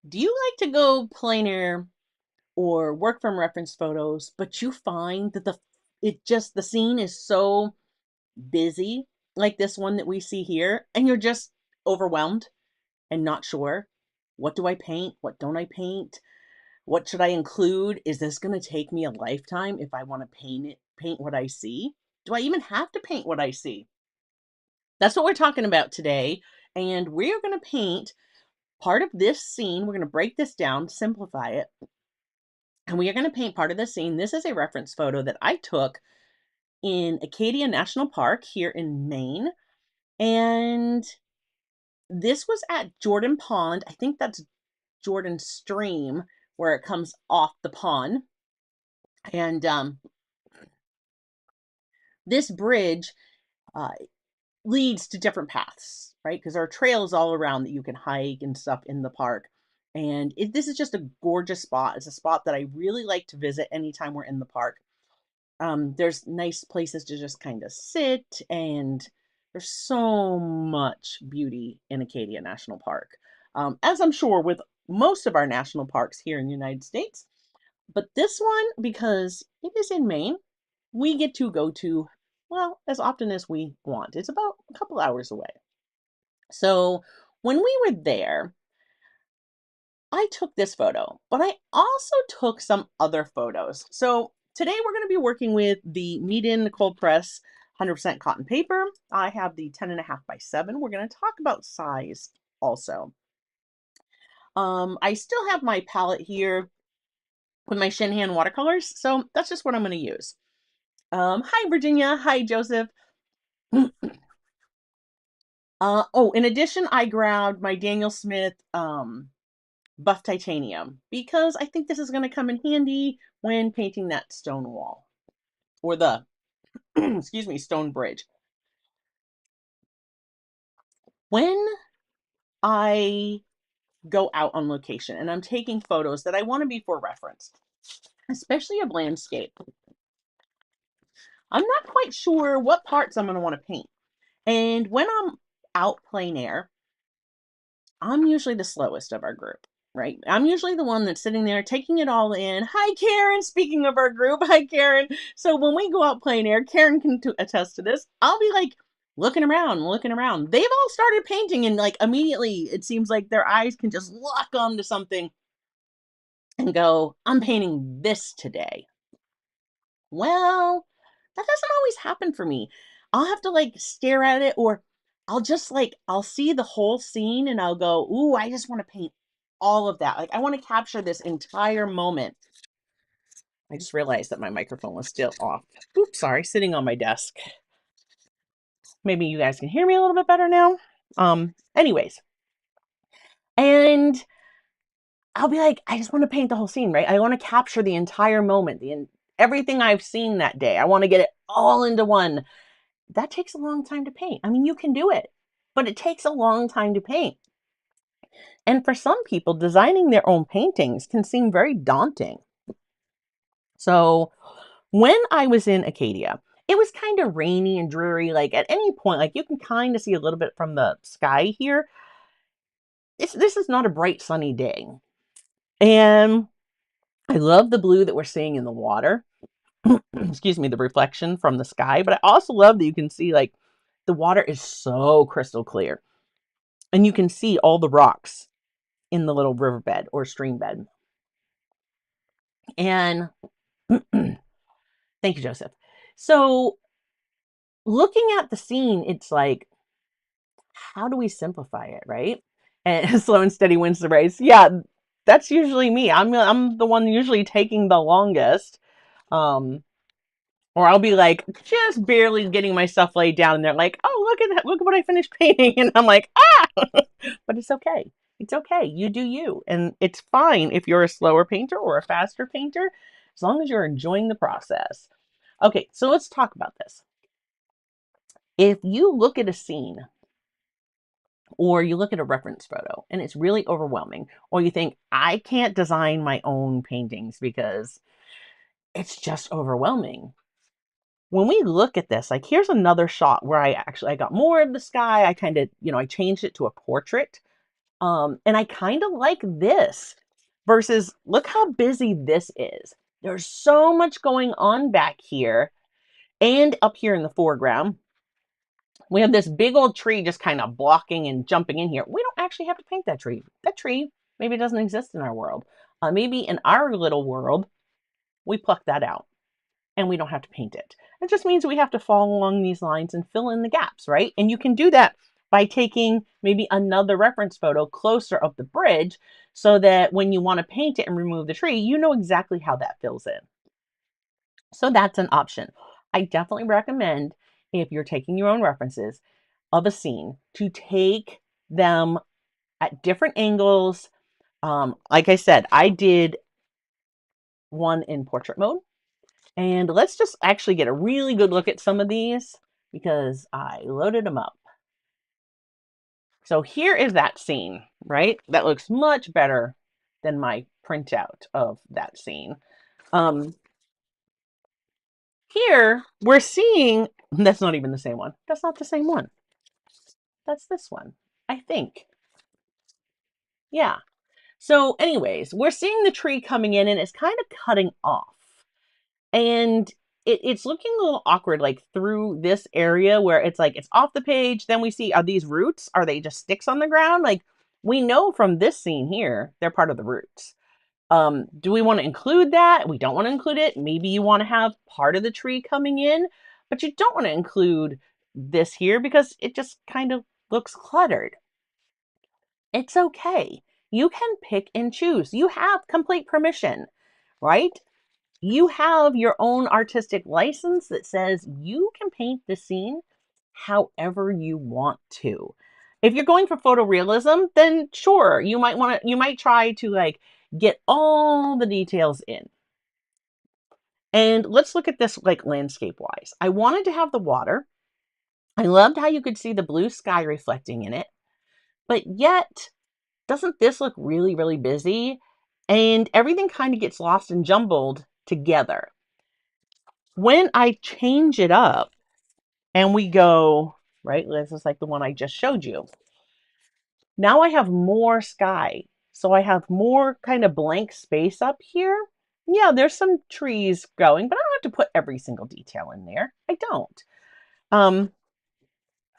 Do you like to go plein air or work from reference photos, but you find that the scene is so busy, like this one that we see here, and you're just overwhelmed and not sure, what do I paint? What don't I paint? What should I include? Is this going to take me a lifetime if I want to paint what I see? Do I even have to paint what I see? That's what we're talking about today. And we're going to paint part of this scene. We're going to break this down, simplify it, and we are going to paint part of the scene. This is a reference photo that I took in Acadia National Park here in Maine. And this was at Jordan Pond. I think that's Jordan Stream where it comes off the pond. And this bridge uh, leads to different paths, right? Because there are trails all around that you can hike and stuff in the park. And this is just a gorgeous spot. It's a spot that I really like to visit anytime we're in the park. There's nice places to just kind of sit, and there's so much beauty in Acadia National Park, as I'm sure with most of our national parks here in the United States. But this one, because it is in Maine, we get to go to, well, as often as we want. It's about a couple hours away. So when we were there, I took this photo, but I also took some other photos. So today we're going to be working with the Mead Cold Press 100% cotton paper. I have the 10.5 by 7. We're going to talk about size also. I still have my palette here with my Shinhan watercolors, so that's just what I'm going to use. Hi, Virginia. Hi, Joseph. Oh, in addition, I grabbed my Daniel Smith buff titanium because I think this is going to come in handy when painting that stone wall or the excuse me, stone bridge. When I go out on location and I'm taking photos that I want to be for reference, especially of landscape, I'm not quite sure what parts I'm going to want to paint. And when I'm out plein air, I'm usually the slowest of our group, right? I'm usually the one that's sitting there taking it all in. Hi, Karen. Speaking of our group, hi, Karen. So when we go out plein air, Karen can attest to this. I'll be like looking around, looking around. They've all started painting, and like immediately it seems like their eyes can just lock onto something and go, I'm painting this today. Well, that doesn't always happen for me. I'll have to like stare at it, or I'll see the whole scene and I'll go, "Ooh, I just want to paint all of that. Like I want to capture this entire moment." I just realized that my microphone was still off. Oops, sorry, sitting on my desk. Maybe you guys can hear me a little bit better now. Anyways, and I'll be like, I just want to paint the whole scene, right? I want to capture the entire moment, everything I've seen that day. I want to get it all into one. That takes a long time to paint. I mean, you can do it, but it takes a long time to paint. And for some people, designing their own paintings can seem very daunting. So when I was in Acadia, it was kind of rainy and dreary. Like at any point, like you can kind of see a little bit from the sky here. This is not a bright sunny day. And I love the blue that we're seeing in the water. Excuse me, the reflection from the sky. But I also love that you can see like the water is so crystal clear. And you can see all the rocks in the little riverbed or stream bed. And thank you, Joseph. So looking at the scene, it's like, how do we simplify it, right? And slow and steady wins the race. Yeah, that's usually me. I'm the one usually taking the longest. Um, or I'll be like just barely getting my stuff laid down, and they're like, "Oh, look at that! Look at what I finished painting," and I'm like, "Ah!" But it's okay. It's okay. You do you, and it's fine if you're a slower painter or a faster painter, as long as you're enjoying the process. Okay, so let's talk about this. If you look at a scene or you look at a reference photo and it's really overwhelming, or you think, I can't design my own paintings because it's just overwhelming. When we look at this, like here's another shot where I got more of the sky. I kind of, I changed it to a portrait And I kind of like this versus look how busy this is. There's so much going on back here and up here in the foreground. We have this big old tree just kind of blocking and jumping in here. We don't actually have to paint that tree. That tree maybe doesn't exist in our world. Maybe in our little world, we pluck that out and we don't have to paint it. It just means we have to follow along these lines and fill in the gaps, right? And you can do that by taking maybe another reference photo closer up the bridge so that when you want to paint it and remove the tree, you know exactly how that fills in. So that's an option. I definitely recommend, if you're taking your own references of a scene, to take them at different angles. Like I said, I did one in portrait mode. And let's just actually get a really good look at some of these because I loaded them up. So here is that scene, right? That looks much better than my printout of that scene. Here we're seeing, that's not even the same one. That's not the same one. That's this one, I think. Yeah. So anyways, we're seeing the tree coming in and it's kind of cutting off. And it's looking a little awkward, like through this area where it's like it's off the page. Then we see, are these roots? Are they just sticks on the ground? Like we know from this scene here, they're part of the roots. Do we want to include that? We don't want to include it. Maybe you want to have part of the tree coming in, but you don't want to include this here because it just kind of looks cluttered. It's okay. You can pick and choose. You have complete permission, right? You have your own artistic license that says you can paint the scene however you want to. If you're going for photorealism, then sure, you might try to like get all the details in. And let's look at this like landscape wise. I wanted to have the water. I loved how you could see the blue sky reflecting in it. But yet, doesn't this look really, really busy? And everything kind of gets lost and jumbled together. When I change it up and we go, right, this is like the one I just showed you. Now I have more sky. So I have more kind of blank space up here. Yeah, there's some trees growing, but I don't have to put every single detail in there. I don't.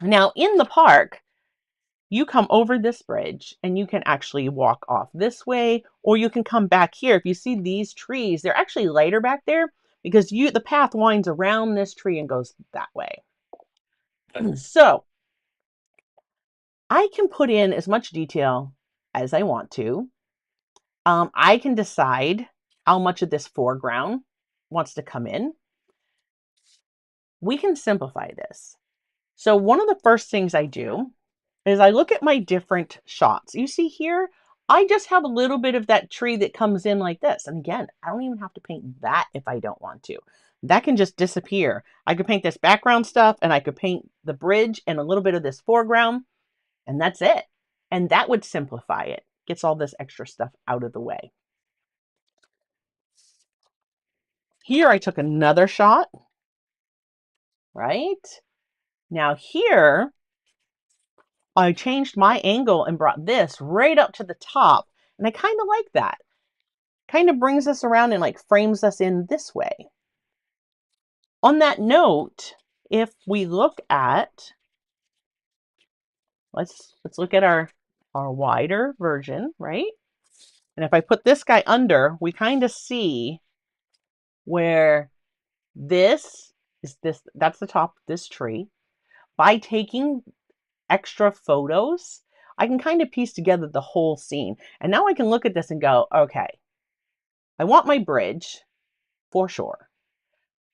Now in the park, you come over this bridge and you can actually walk off this way, or you can come back here. If you see these trees, they're actually lighter back there because the path winds around this tree and goes that way. So I can put in as much detail as I want to. I can decide how much of this foreground wants to come in. We can simplify this. So one of the first things I do is I look at my different shots. You see here, I just have a little bit of that tree that comes in like this. And again, I don't even have to paint that if I don't want to. That can just disappear. I could paint this background stuff and I could paint the bridge and a little bit of this foreground, and that's it. And that would simplify it. Gets all this extra stuff out of the way. Here I took another shot, right? Now here, I changed my angle and brought this right up to the top. And I kind of like that. Kind of brings us around and like frames us in this way. On that note, if we look at, let's look at our wider version, right? And if I put this guy under, we kind of see where this is that's the top of this tree. By taking extra photos, I can kind of piece together the whole scene. And now I can look at this and go, okay, I want my bridge for sure.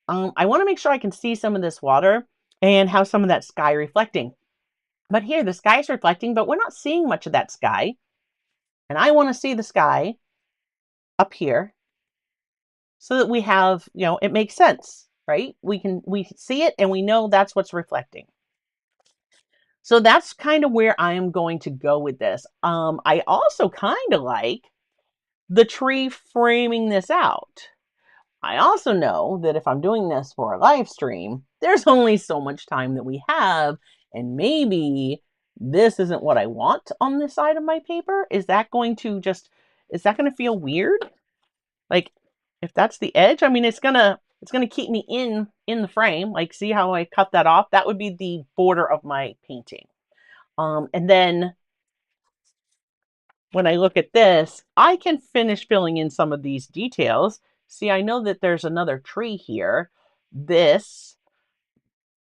I want to make sure I can see some of this water and have some of that sky reflecting. But here the sky is reflecting, but we're not seeing much of that sky. And I want to see the sky up here so that we have, it makes sense, right? We see it and we know that's what's reflecting. So that's kind of where I am going to go with this. I also kind of like the tree framing this out. I also know that if I'm doing this for a live stream, there's only so much time that we have, and maybe this isn't what I want on this side of my paper, is that going to feel weird? Like, if that's the edge, I mean, it's gonna keep me in the frame. Like, see how I cut that off? That would be the border of my painting. And then when I look at this, I can finish filling in some of these details. See, I know that there's another tree here. This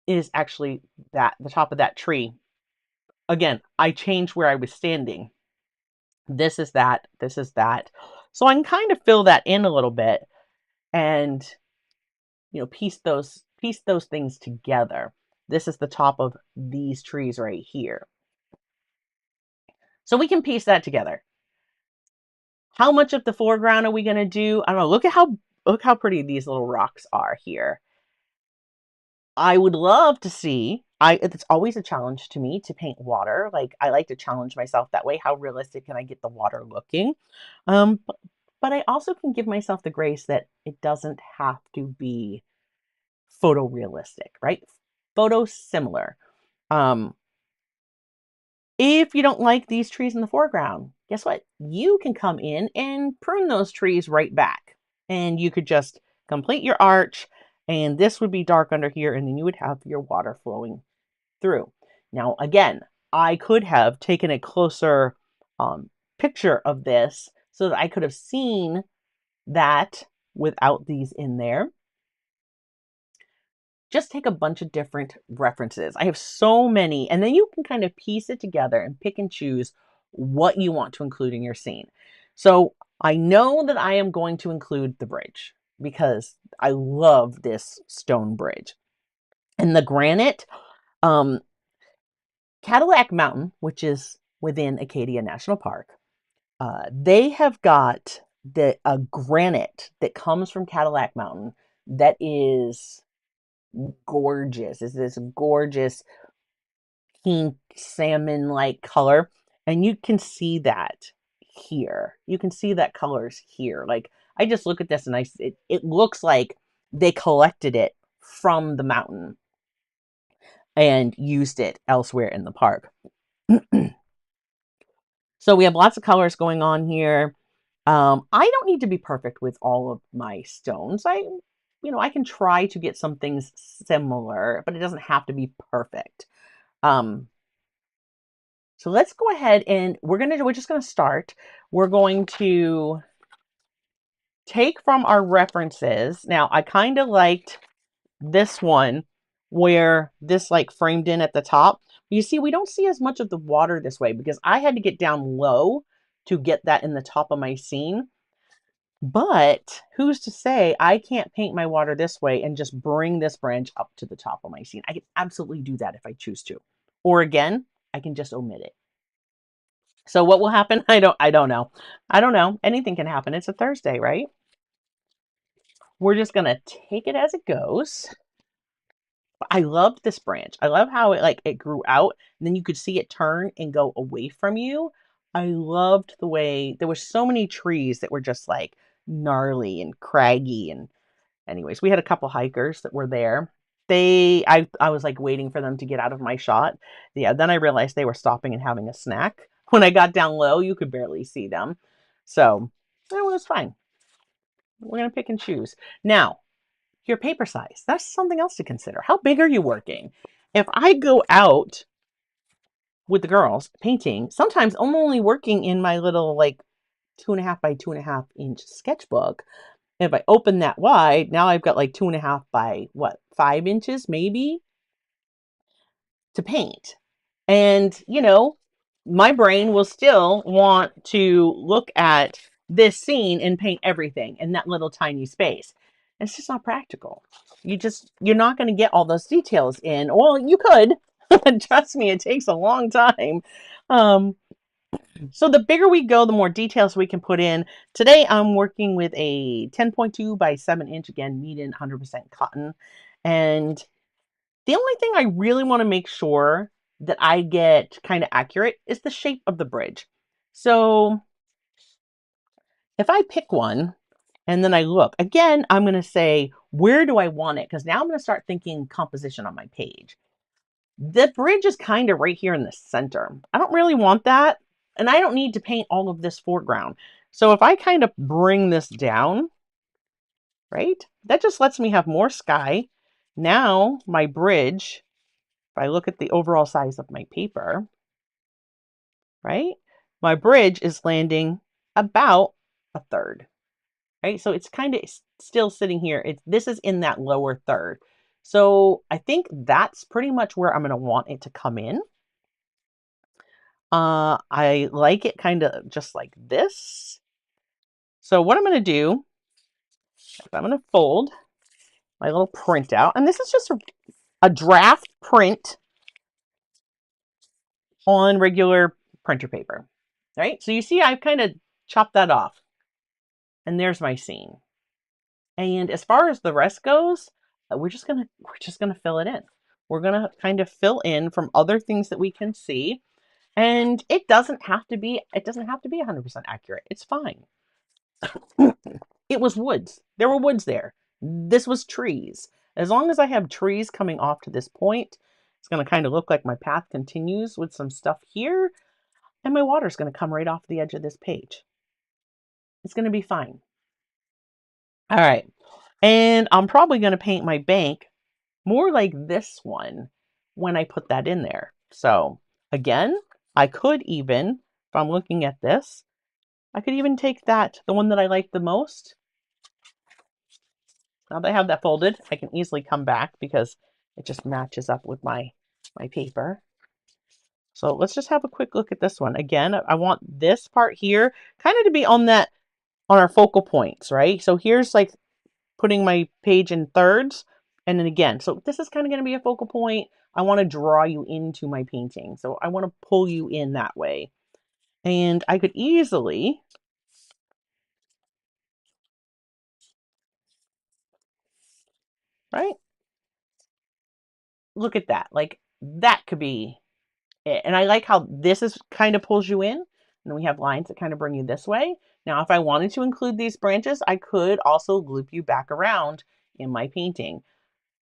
is actually the top of that tree. Again, I changed where I was standing. This is that, this is that. So I can kind of fill that in a little bit and piece those things together. This is the top of these trees right here. So we can piece that together. How much of the foreground are we going to do? I don't know. Look how pretty these little rocks are here. I would love to see. It's always a challenge to me to paint water. Like, I like to challenge myself that way. How realistic can I get the water looking? But I also can give myself the grace that it doesn't have to be photorealistic, right? Photo similar. Um, if you don't like these trees in the foreground, guess what? You can come in and prune those trees right back. And you could just complete your arch, and this would be dark under here, and then you would have your water flowing through. Now, again, I could have taken a closer picture of this so that I could have seen that without these in there. Just take a bunch of different references. I have so many, and then you can kind of piece it together and pick and choose what you want to include in your scene. So I know that I am going to include the bridge because I love this stone bridge. And the granite, um, Cadillac Mountain, which is within Acadia National Park, they have got a granite that comes from Cadillac Mountain that is gorgeous. It's this gorgeous pink salmon like color. And you can see that here. You can see that colors here. Like, I just look at this and it looks like they collected it from the mountain and used it elsewhere in the park. So we have lots of colors going on here. I don't need to be perfect with all of my stones. I can try to get some things similar, but it doesn't have to be perfect. So let's go ahead and we're just gonna start. We're going to take from our references. Now, I kind of liked this one where this like framed in at the top. You see, we don't see as much of the water this way because I had to get down low to get that in the top of my scene. But who's to say I can't paint my water this way and just bring this branch up to the top of my scene? I can absolutely do that if I choose to. Or again, I can just omit it. So what will happen? I don't know. I don't know. Anything can happen. It's a Thursday, right? We're just gonna take it as it goes. I loved this branch. I love how it grew out and then you could see it turn and go away from you. I loved the way there were so many trees that were just like gnarly and craggy. And anyways, we had a couple hikers that were there. I was like waiting for them to get out of my shot. Yeah, then I realized they were stopping and having a snack. When I got down low, you could barely see them. So it was fine. We're gonna pick and choose. Now, your paper size. That's something else to consider. How big are you working? If I go out with the girls painting, sometimes I'm only working in my little like 2.5 by 2.5 inch sketchbook. If I open that wide, now I've got like 2.5 by what, 5 inches maybe to paint. And, my brain will still want to look at this scene and paint everything in that little tiny space. It's just not practical. You're not going to get all those details in. Well, you could. Trust me, it takes a long time. Um, so the bigger we go, the more details we can put in. Today, I'm working with a 10.2 by 7 inch, again, meat-in 100% cotton. And the only thing I really want to make sure that I get kind of accurate is the shape of the bridge. So if I pick one and then I look, again, I'm going to say, where do I want it? Because now I'm going to start thinking composition on my page. The bridge is kind of right here in the center. I don't really want that, and I don't need to paint all of this foreground. So if I kind of bring this down, right, that just lets me have more sky. Now my bridge, if I look at the overall size of my paper, right, my bridge is landing about a third, right? So it's kind of still sitting here. This is in that lower third. So I think that's pretty much where I'm going to want it to come in. I like it kind of just like this. So what I'm going to do, I'm going to fold my little printout, and this is just a draft print on regular printer paper, right? So you see I've kind of chopped that off, and there's my scene. And as far as the rest goes, we're just gonna fill it in. We're gonna kind of fill in from other things that we can see, and it doesn't have to be 100% accurate. It's fine. It was woods. There were woods there. This was trees. As long as I have trees coming off to this point, it's going to kind of look like my path continues with some stuff here, and my water's going to come right off the edge of this page. It's going to be fine. All right. And I'm probably going to paint my bank more like this one when I put that in there. So again, I could even, if I'm looking at this, I could even take the one that I like the most. Now that I have that folded, I can easily come back because it just matches up with my paper. So let's just have a quick look at this one. Again, I want this part here kind of to be on our focal points, right? So here's like putting my page in thirds. And then again, so this is kind of going to be a focal point. I want to draw you into my painting. So I want to pull you in that way. And I could easily, right? Look at that. Like that could be it. And I like how this is kind of pulls you in. And then we have lines that kind of bring you this way. Now, if I wanted to include these branches, I could also loop you back around in my painting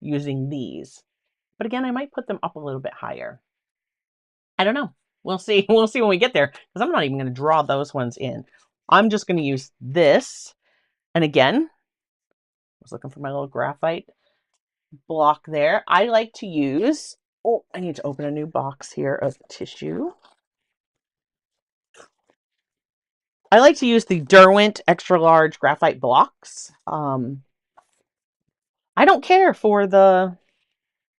using these. But again, I might put them up a little bit higher. I don't know. We'll see. We'll see when we get there, because I'm not even going to draw those ones in. I'm just going to use this. And again, I was looking for my little graphite block there. I like to use, oh, I need to open a new box here of tissue. I like to use the Derwent extra large graphite blocks. I don't care for the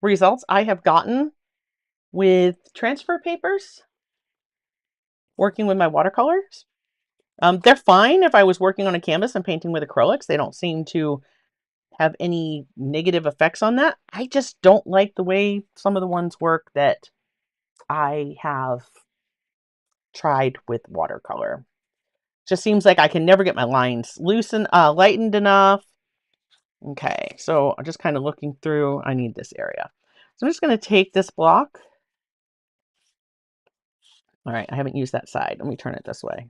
results I have gotten with transfer papers working with my watercolors. They're fine if I was working on a canvas and painting with acrylics. They don't seem to have any negative effects on that. I just don't like the way some of the ones work that I have tried with watercolor. Just seems like I can never get my lines lightened enough. Okay, so I'm just kind of looking through. I need this area. So I'm just going to take this block. All right, I haven't used that side. Let me turn it this way.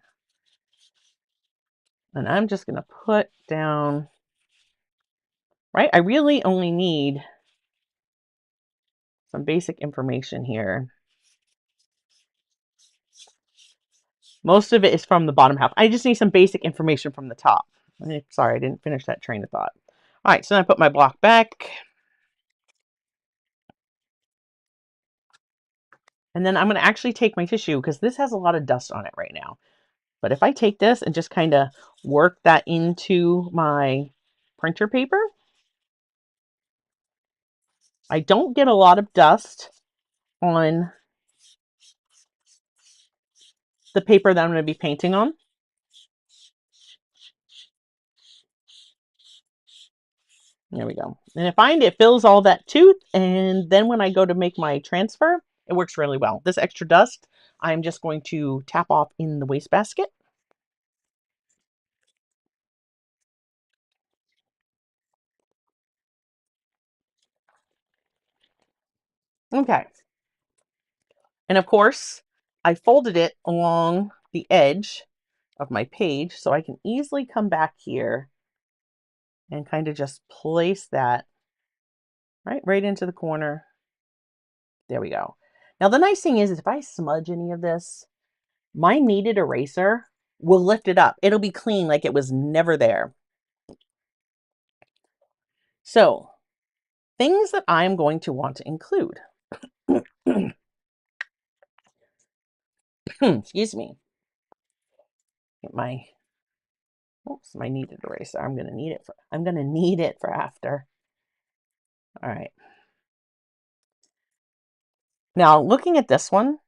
And I'm just going to put down, right? I really only need some basic information here. Most of it is from the bottom half. I just need some basic information from the top. Sorry, I didn't finish that train of thought. All right, so then I put my block back. And then I'm going to actually take my tissue because this has a lot of dust on it right now. But if I take this and just kind of work that into my printer paper, I don't get a lot of dust on the paper that I'm going to be painting on. There we go. And I find it fills all that tooth, and then when I go to make my transfer, it works really well. This extra dust, I'm just going to tap off in the wastebasket. Okay. And of course, I folded it along the edge of my page, so I can easily come back here and kind of just place that right into the corner There we go. Now the nice thing is if I smudge any of this, my kneaded eraser will lift it up. It'll be clean like it was never there. So, things that I'm going to want to include. Excuse me. Get my my kneaded eraser. I'm gonna need it for after. All right. Now looking at this one,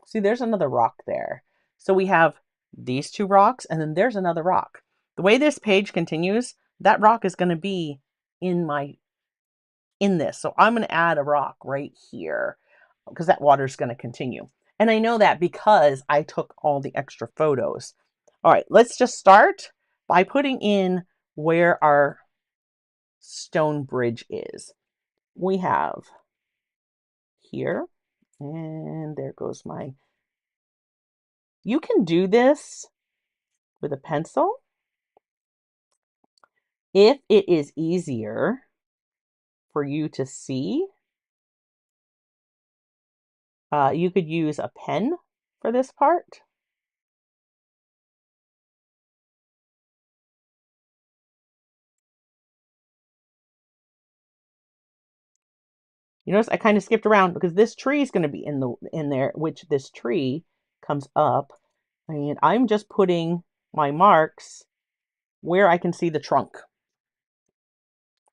see there's another rock there. So we have these two rocks and then there's another rock. The way this page continues, that rock is going to be in this. So I'm going to add a rock right here because that water is going to continue. And I know that because I took all the extra photos. All right, let's just start by putting in where our stone bridge is. We have here, and there goes my, you can do this with a pencil if it is easier for you to see. You could use a pen for this part. You notice I kind of skipped around because this tree is going to be in there, which this tree comes up, and I'm just putting my marks where I can see the trunk.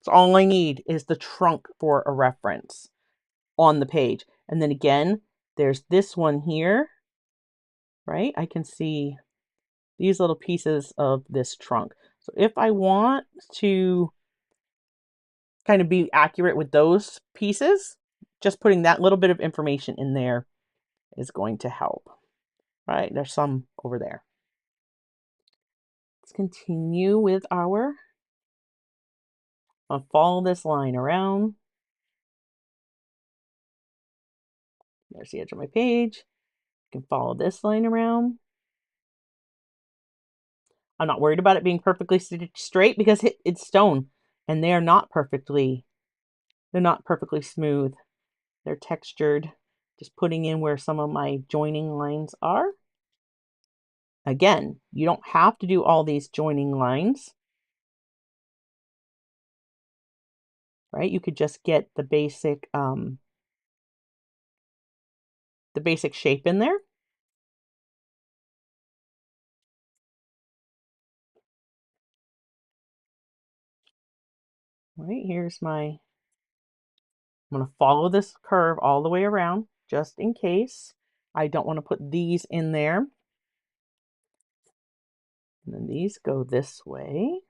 So all I need is the trunk for a reference on the page. And then again, there's this one here, right? I can see these little pieces of this trunk. So if I want to kind of be accurate with those pieces, just putting that little bit of information in there is going to help. Right, there's some over there. Let's continue with I'll follow this line around. There's the edge of my page. I can follow this line around. I'm not worried about it being perfectly straight because it's stone and they're not perfectly smooth. They're textured. Just putting in where some of my joining lines are. Again, you don't have to do all these joining lines. Right? You could just get the basic shape in there. Right, here's my, I'm going to follow this curve all the way around just in case. I don't want to put these in there. And then these go this way.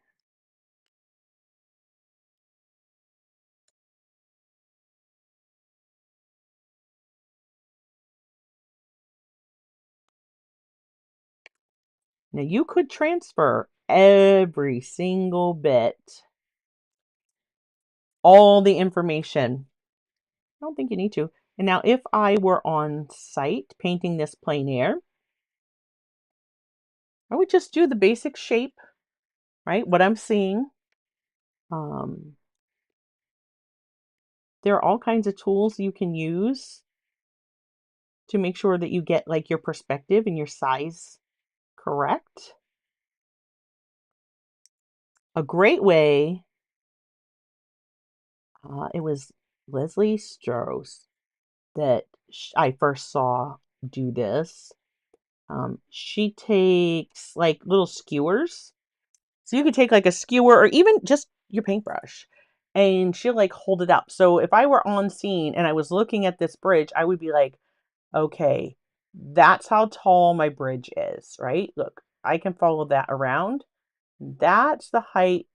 Now you could transfer every single bit, all the information. I don't think you need to. And now if I were on site painting this plein air, I would just do the basic shape, right? What I'm seeing. There are all kinds of tools you can use to make sure that you get like your perspective and your size correct. A great way, it was Leslie Strauss that I first saw do this. She takes like little skewers. So you could take like a skewer or even just your paintbrush and she'll like hold it up. So if I were on scene and I was looking at this bridge, I would be like, okay, that's how tall my bridge is, right? Look, I can follow that around. That's the height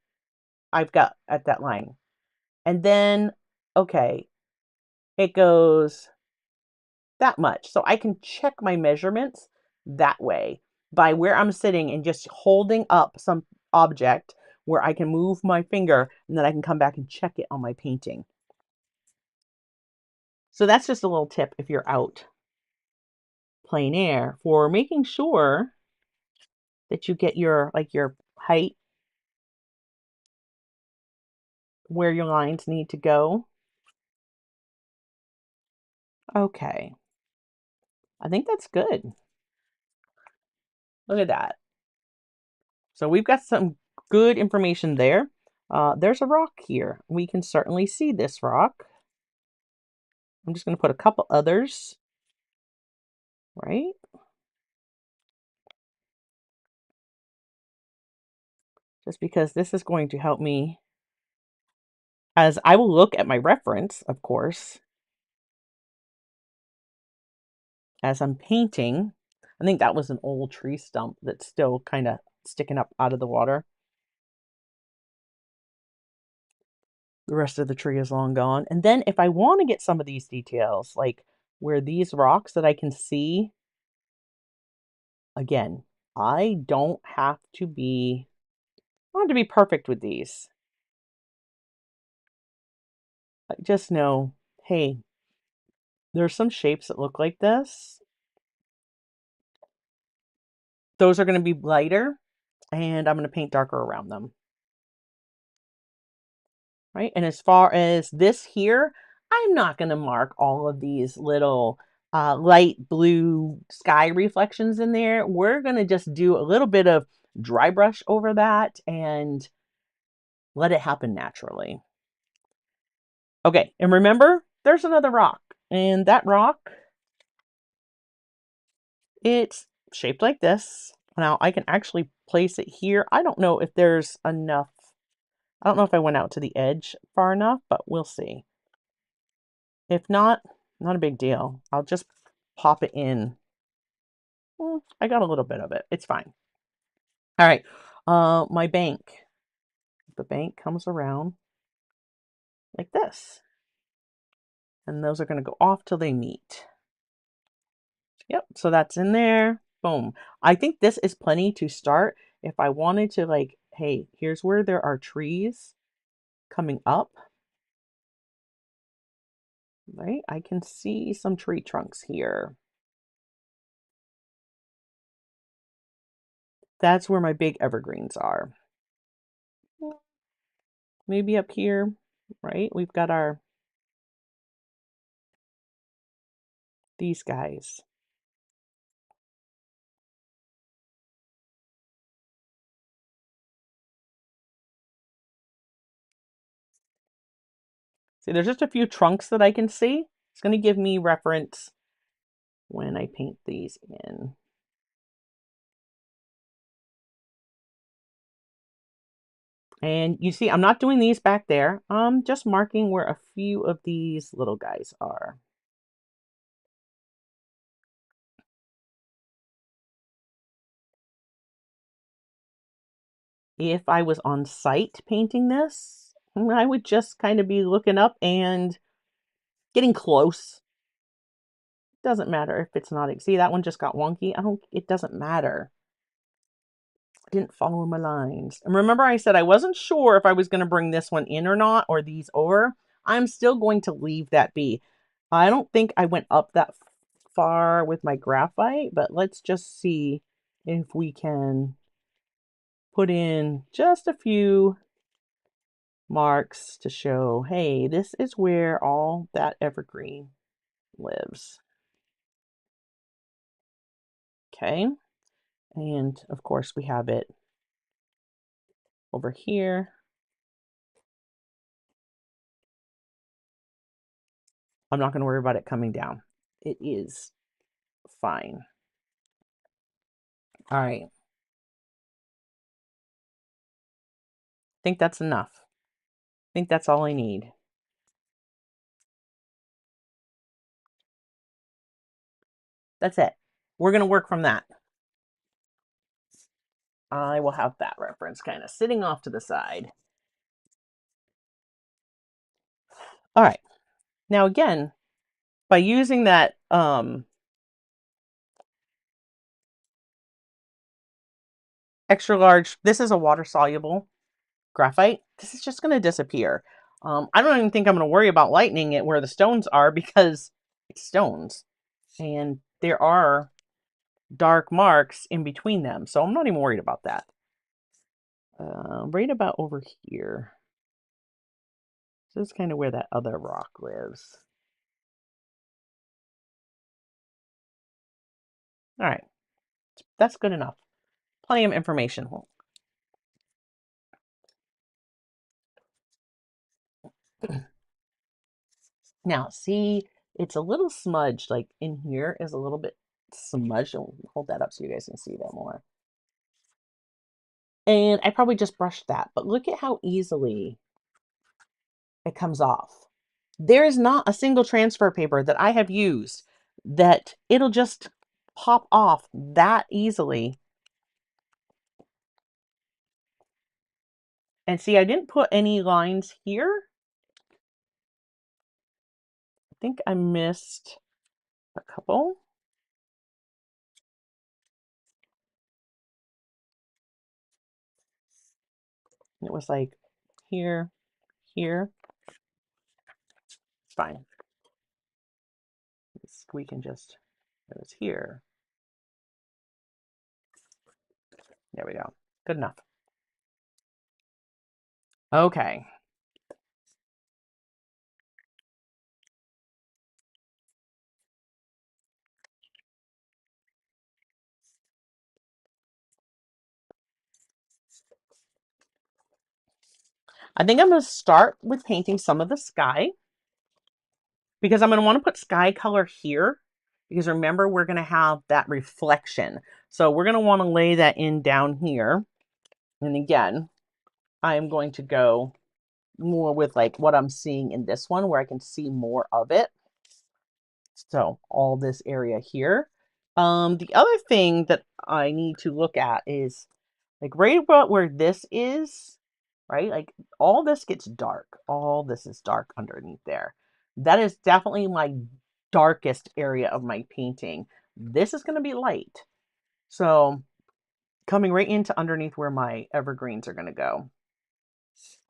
I've got at that line. And then, okay, it goes that much. So I can check my measurements that way by where I'm sitting and just holding up some object where I can move my finger and then I can come back and check it on my painting. So that's just a little tip if you're out plein air for making sure that you get your height where your lines need to go. Okay, I think that's good. Look at that. So we've got some good information there. There's a rock here. We can certainly see this rock. I'm just going to put a couple others, right? Just because this is going to help me, as I will look at my reference, of course, as I'm painting. I think that was an old tree stump that's still kind of sticking up out of the water. The rest of the tree is long gone. And then if I want to get some of these details, like where these rocks that I can see, again, I don't have to be, I don't have to be perfect with these. I just know, hey, there's some shapes that look like this. Those are going to be lighter, and I'm going to paint darker around them. Right? And as far as this here, I'm not going to mark all of these little light blue sky reflections in there. We're going to just do a little bit of dry brush over that and let it happen naturally. Okay, and remember, there's another rock, and that rock, it's shaped like this. Now, I can actually place it here. I don't know if there's enough. I don't know if I went out to the edge far enough, but we'll see. If not, not a big deal. I'll just pop it in. I got a little bit of it. It's fine. All right. My bank. The bank comes around like this. And those are going to go off till they meet. Yep. So that's in there. Boom. I think this is plenty to start. If I wanted to, like, hey, here's where there are trees coming up. Right? I can see some tree trunks here. That's where my big evergreens are. Maybe up here, right? We've got these guys. See, there's just a few trunks that I can see. It's going to give me reference when I paint these in. And you see, I'm not doing these back there. I'm just marking where a few of these little guys are. If I was on site painting this, I would just kind of be looking up and getting close. Doesn't matter if it's not. See, that one just got wonky. It doesn't matter. I didn't follow my lines. And remember I said I wasn't sure if I was going to bring this one in or not, or these over. I'm still going to leave that be. I don't think I went up that far with my graphite, but let's just see if we can put in just a few marks to show, hey, this is where all that evergreen lives. Okay. And of course we have it over here. I'm not going to worry about it coming down. It is fine. All right. I think that's enough. I think that's all I need. That's it. We're going to work from that. I will have that reference kind of sitting off to the side. All right. Now again, by using that extra large, this is a water soluble graphite. This is just going to disappear. I don't even think I'm going to worry about lightening it where the stones are because it's stones. And there are dark marks in between them. So I'm not even worried about that. Right about over here. So this is kind of where that other rock lives. All right, that's good enough. Plenty of information. Now, see, it's a little smudged, like in here is a little bit smudged. I'll hold that up so you guys can see that more. And I probably just brushed that, but look at how easily it comes off. There is not a single transfer paper that I have used that it'll just pop off that easily. And see, I didn't put any lines here. I think I missed a couple. It was like here, here. It's fine. We can just, it was here. There we go. Good enough. Okay. I think I'm going to start with painting some of the sky because I'm going to want to put sky color here because remember, we're going to have that reflection. So we're going to want to lay that in down here. And again, I'm going to go more with like what I'm seeing in this one where I can see more of it. So all this area here. The other thing that I need to look at is like right about where this is, right? Like all this gets dark. All this is dark underneath there. That is definitely my darkest area of my painting. This is going to be light. So coming right into underneath where my evergreens are going to go.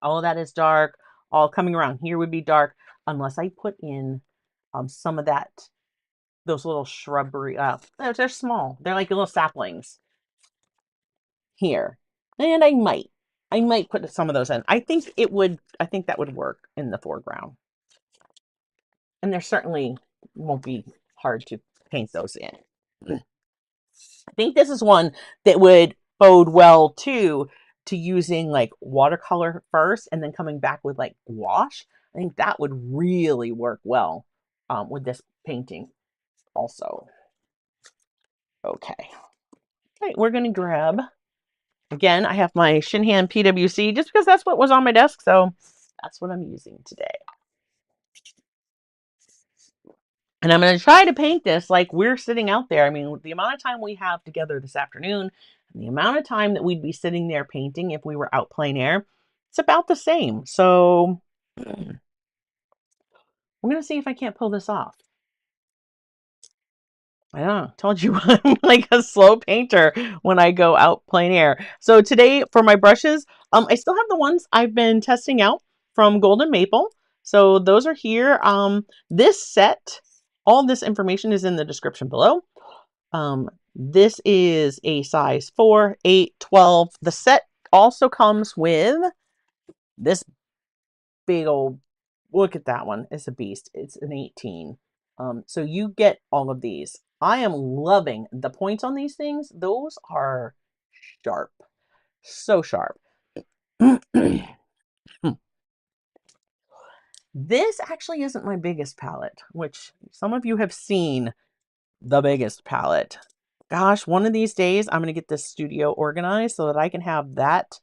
All of that is dark. All coming around here would be dark unless I put in some of that, those little shrubbery. They're small. They're like little saplings here. And I might put some of those in. I think that would work in the foreground. And there certainly won't be hard to paint those in. I think this is one that would bode well too to using like watercolor first and then coming back with like wash. I think that would really work well with this painting also. Okay. All right, we're going to grab, again, I have my Shinhan PWC just because that's what was on my desk. So that's what I'm using today. And I'm going to try to paint this like we're sitting out there. I mean, the amount of time we have together this afternoon and the amount of time that we'd be sitting there painting if we were out plein air, it's about the same. So I'm going to see if I can't pull this off. I know, told you I'm like a slow painter when I go out plein air. So today for my brushes, I still have the ones I've been testing out from Golden Maple. So those are here. This set, all this information is in the description below. This is a size 4, 8, 12. The set also comes with this big old, look at that one. It's a beast. It's an 18. So you get all of these. I am loving the points on these things. Those are sharp. So sharp. This actually isn't my biggest palette, which some of you have seen the biggest palette. Gosh, one of these days I'm going to get this studio organized so that I can have that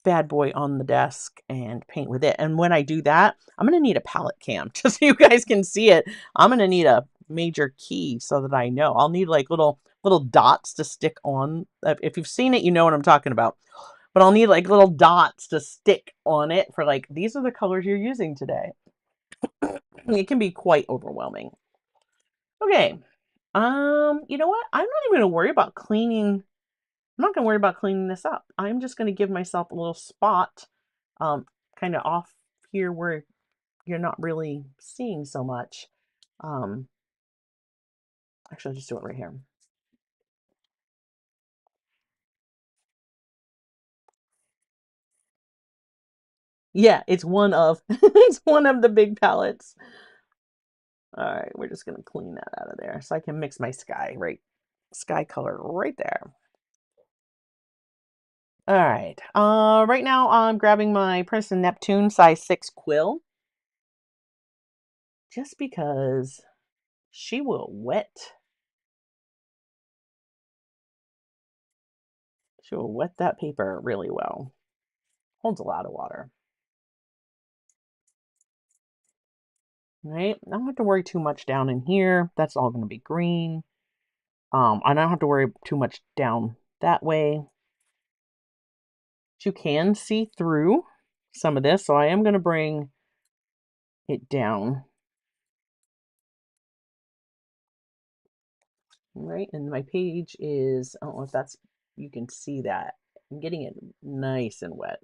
bad boy on the desk and paint with it. And when I do that, I'm going to need a palette cam just so you guys can see it. I'm going to need a major key so that I know. I'll need like little dots to stick on. If you've seen it, you know what I'm talking about. But I'll need like little dots to stick on it for like, these are the colors you're using today. It can be quite overwhelming. Okay. You know what? I'm not even going to worry about cleaning. I'm not going to worry about cleaning this up. I'm just going to give myself a little spot kind of off here where you're not really seeing so much. Actually, I'll just do it right here. Yeah, it's one of it's one of the big palettes. All right, we're just gonna clean that out of there so I can mix my sky color right there. All right. Right now I'm grabbing my Princeton Neptune size 6 quill just because she will wet. She will wet that paper really well. Holds a lot of water. Right? I don't have to worry too much down in here. That's all going to be green. I don't have to worry too much down that way. You can see through some of this, so I am going to bring it down. Right, and my page is, I don't know if that's, you can see that. I'm getting it nice and wet.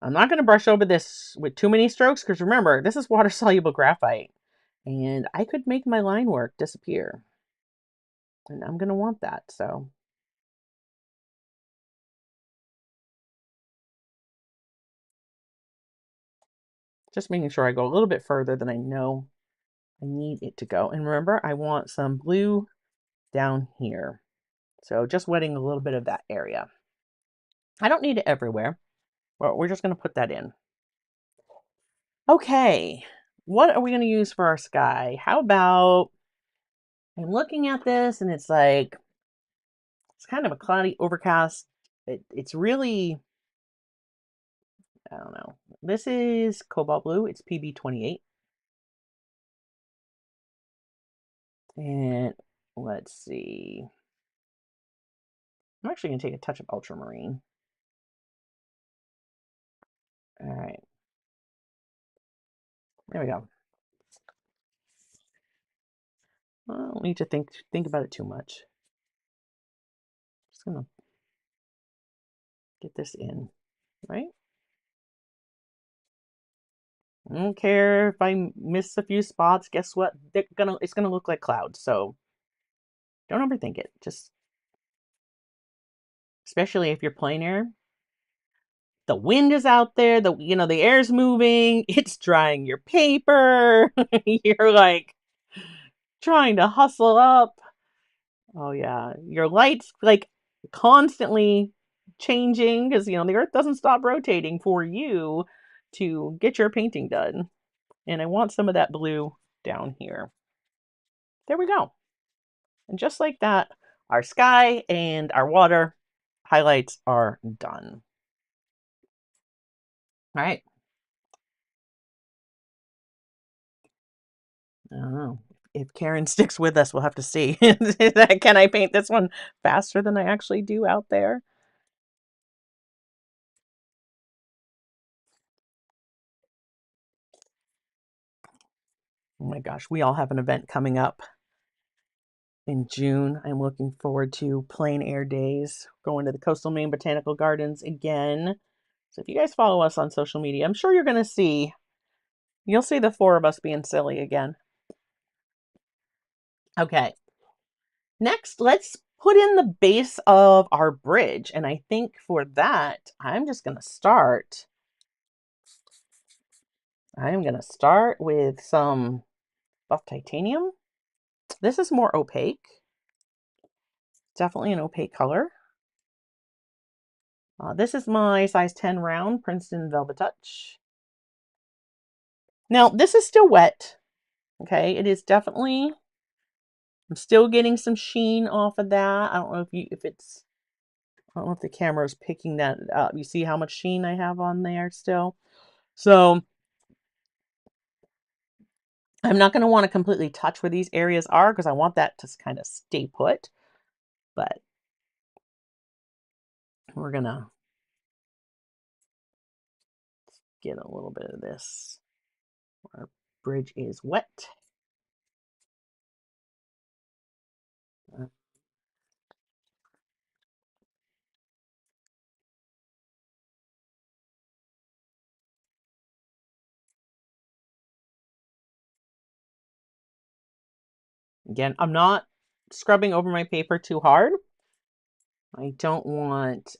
I'm not going to brush over this with too many strokes because remember, this is water-soluble graphite. And I could make my line work disappear. And I'm going to want that, so. Just making sure I go a little bit further than I know I need it to go. And remember, I want some blue down here. So just wetting a little bit of that area. I don't need it everywhere, but we're just going to put that in. Okay, what are we going to use for our sky? How about, I'm looking at this and it's like, it's kind of a cloudy overcast. It's really, I don't know. This is cobalt blue. It's PB28. And let's see. I'm actually going to take a touch of ultramarine. All right. There we go. I don't need to think about it too much. Just gonna get this in, right? I don't care if I miss a few spots. Guess what? It's gonna look like clouds. So don't overthink it. Just, especially if you're plein air, the wind is out there. The air's moving. It's drying your paper. You're like trying to hustle up. Oh yeah, your light's like constantly changing because the earth doesn't stop rotating for you to get your painting done. And I want some of that blue down here. There we go. And just like that, our sky and our water highlights are done. All right. I don't know. If Karen sticks with us, we'll have to see. Can I paint this one faster than I actually do out there? Oh my gosh, we all have an event coming up in June. I'm looking forward to plein air days, going to the Coastal Maine Botanical Gardens again. So if you guys follow us on social media, I'm sure you'll see the four of us being silly again. Okay. Next, let's put in the base of our bridge. And I think for that, I'm going to start with some buff titanium. This is more opaque. Definitely an opaque color. This is my size 10 round Princeton Velvetouch. Now, this is still wet. Okay, it is definitely, I'm still getting some sheen off of that. I don't know I don't know if the camera is picking that up. You see how much sheen I have on there still? So I'm not going to want to completely touch where these areas are because I want that to kind of stay put. But we're going to get a little bit of this. Our bridge is wet. Again, I'm not scrubbing over my paper too hard. I don't want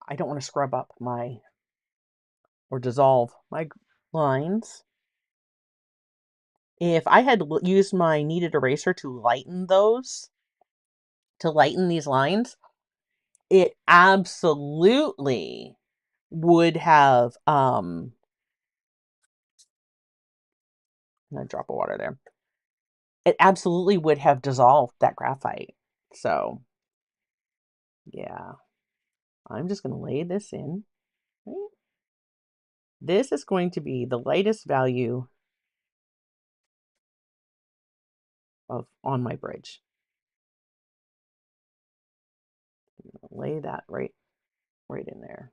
I don't want to scrub up or dissolve my lines. If I had used my kneaded eraser to lighten these lines, it absolutely would have, I'm gonna drop of water there. It absolutely would have dissolved that graphite. So yeah, I'm just gonna lay this in. Right? This is going to be the lightest value on my bridge. Lay that right in there.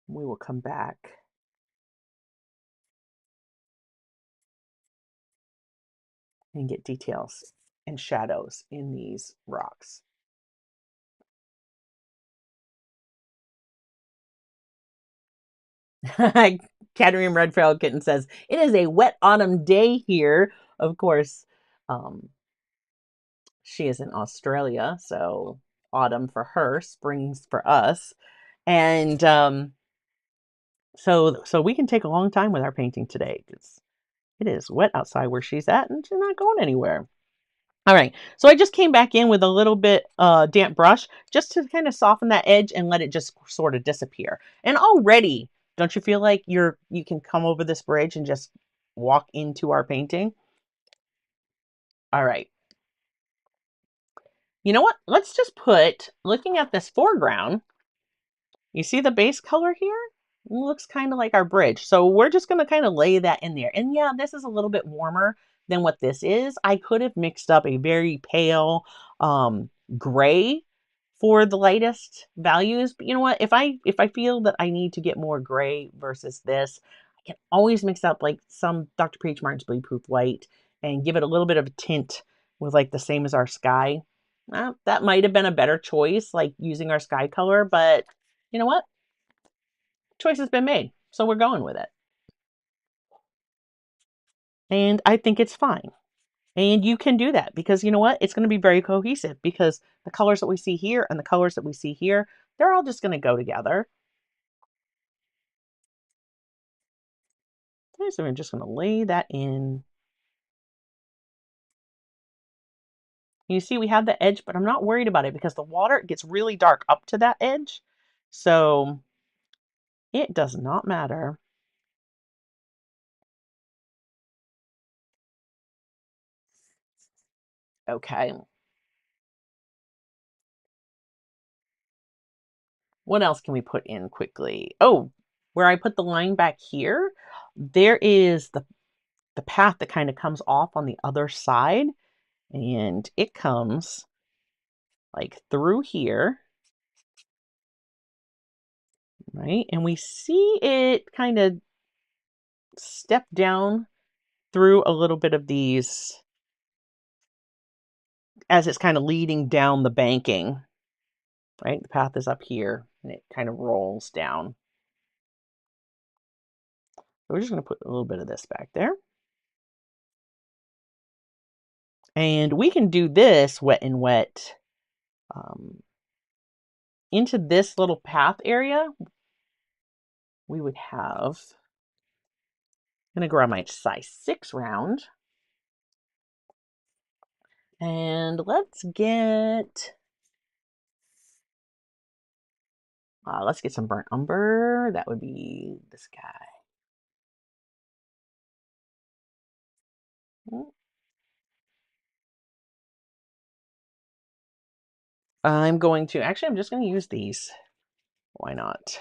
We will come back and get details and shadows in these rocks. Katerine Redfield Kitten says, it is a wet autumn day here. Of course, she is in Australia, so autumn for her, springs for us. And so we can take a long time with our painting today because it is wet outside where she's at and she's not going anywhere. All right, so I just came back in with a little bit damp brush just to kind of soften that edge and let it just sort of disappear. And already, don't you feel like you can come over this bridge and just walk into our painting? All right. You know what? Let's just looking at this foreground, you see the base color here? It looks kind of like our bridge. So we're just going to kind of lay that in there. And yeah, this is a little bit warmer than what this is. I could have mixed up a very pale gray for the lightest values. But you know what? If I feel that I need to get more gray versus this, I can always mix up like some Dr. Peach Martin's Bleed Proof White and give it a little bit of a tint with like the same as our sky. That might have been a better choice, like using our sky color, but you know what? Choice has been made, so we're going with it. And I think it's fine. And you can do that because you know what? It's going to be very cohesive because the colors that we see here and the colors that we see here, they're all just going to go together. Okay, so we're just going to lay that in. You see we have the edge, but I'm not worried about it because the water gets really dark up to that edge. So it does not matter. Okay. What else can we put in quickly? Oh, where I put the line back here, there is the path that kind of comes off on the other side, and it comes like through here, right? And we see it kind of step down through a little bit of these as it's kind of leading down the banking, right? The path is up here and it kind of rolls down. So we're just going to put a little bit of this back there. And we can do this wet and wet into this little path area. We would have, I'm going to grab my size 6 round. And let's get some burnt umber. That would be this guy. I'm just going to use these. Why not?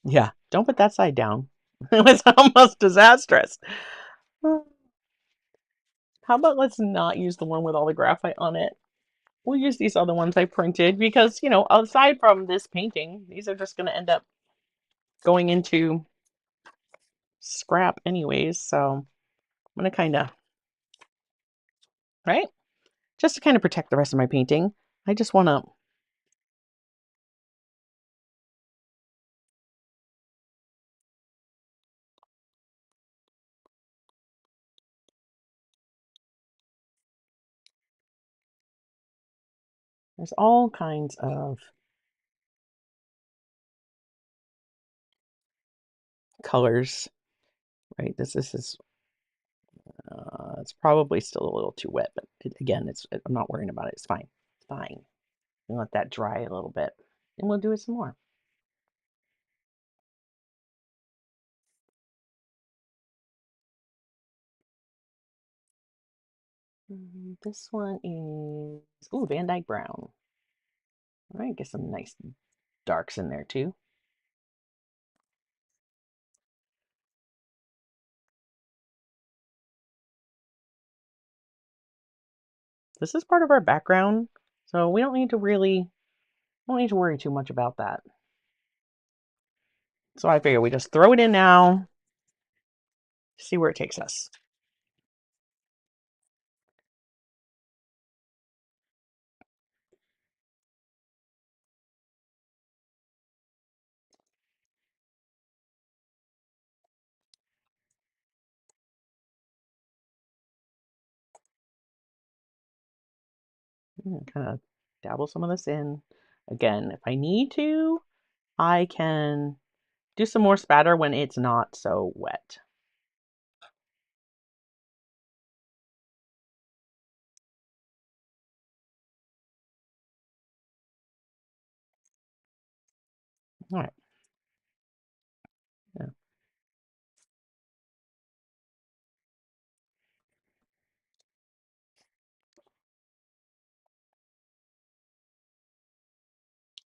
Yeah, don't put that side down. It was almost disastrous. How about let's not use the one with all the graphite on it? We'll use these other ones I printed because, you know, aside from this painting, these are just going to end up going into scrap anyways. So I'm going to kind of, right? Just to kind of protect the rest of my painting. I just want to There's all kinds of colors, right? This is it's probably still a little too wet, but again, I'm not worrying about it. It's fine. It's fine. And let that dry a little bit, and we'll do it some more. This one is Van Dyke Brown. All right, get some nice darks in there too. This is part of our background, so we don't need to worry too much about that. So I figure we just throw it in now, see where it takes us. Kind of dabble some of this in. Again, if I need to, I can do some more spatter when it's not so wet. All right. Yeah.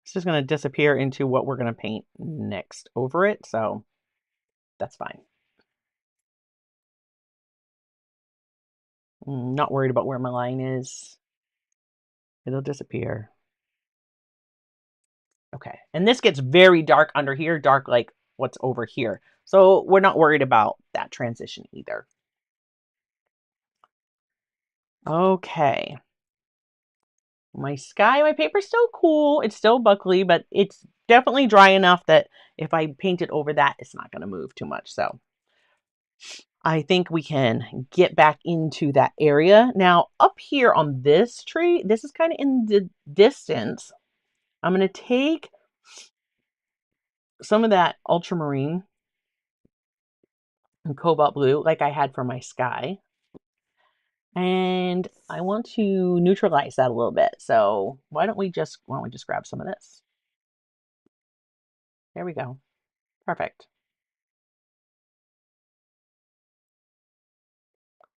It's just going to disappear into what we're going to paint next over it, so that's fine. Not worried about where my line is. It'll disappear. Okay, and this gets very dark under here, dark like what's over here. So we're not worried about that transition either. Okay. My paper's still cool. It's still buckly, but it's definitely dry enough that if I paint it over that, it's not going to move too much. So I think we can get back into that area. Now, up here on this tree, this is kind of in the distance. I'm going to take some of that ultramarine and cobalt blue like I had for my sky. And I want to neutralize that a little bit. So why don't we just grab some of this? There we go. Perfect.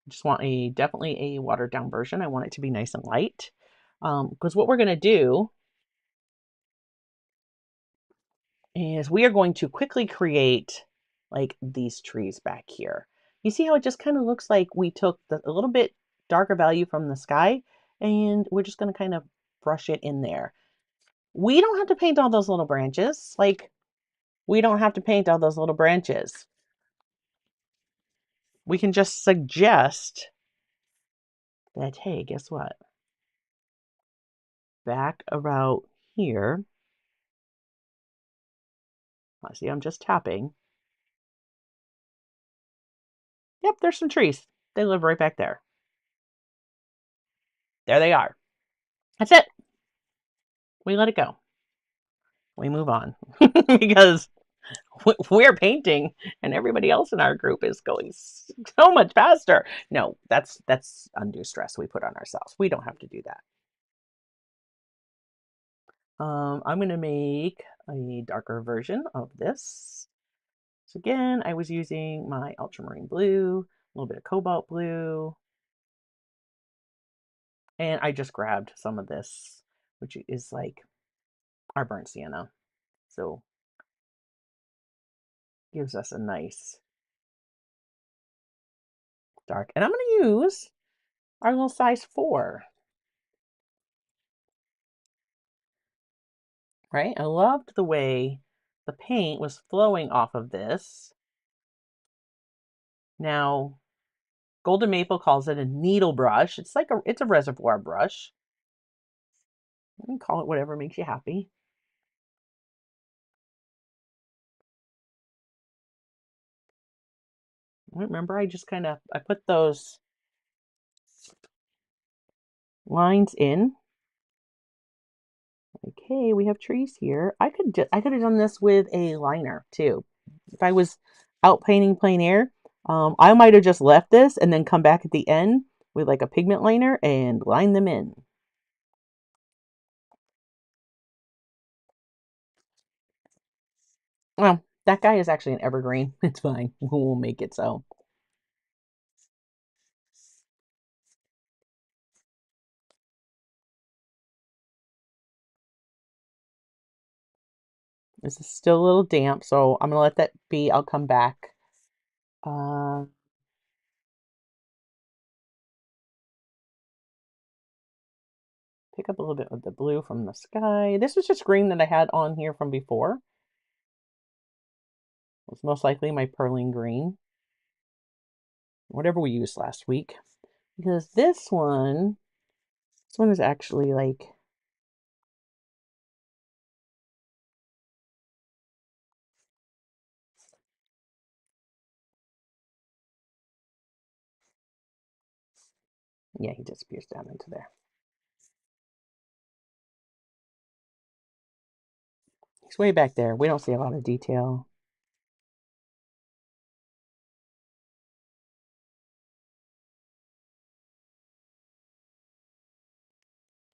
Just want definitely a watered down version. I want it to be nice and light. Because what we're going to do is we are going to quickly create like these trees back here. You see how it just kind of looks like we took a little bit darker value from the sky and we're just going to kind of brush it in there. We don't have to paint all those little branches. Like, we don't have to paint all those little branches. We can just suggest that, hey, guess what? Back about here. See, I'm just tapping. Yep, there's some trees. They live right back there. There they are. That's it. We let it go. We move on because we're painting and everybody else in our group is going so much faster. No, that's undue stress we put on ourselves. We don't have to do that. I'm going to make a darker version of this. So again, I was using my ultramarine blue, a little bit of cobalt blue, and I just grabbed some of this, which is like our burnt sienna. So gives us a nice dark. And I'm going to use our little size 4. Right? I loved the way the paint was flowing off of this. Now, Golden Maple calls it a needle brush. It's a reservoir brush. You can call it whatever makes you happy. Remember, I put those lines in hey, we have trees here. I could have done this with a liner too. If I was out painting plein air, I might have just left this and then come back at the end with like a pigment liner and line them in. Well, that guy is actually an evergreen. It's fine. We'll make it so. This is still a little damp, so I'm gonna let that be. I'll come back. Uh, Pick up a little bit of the blue from the sky. This was just green that I had on here from before. It's most likely my perling green, whatever we used last week. Because this one is actually like, yeah, he disappears down into there. He's way back there. We don't see a lot of detail.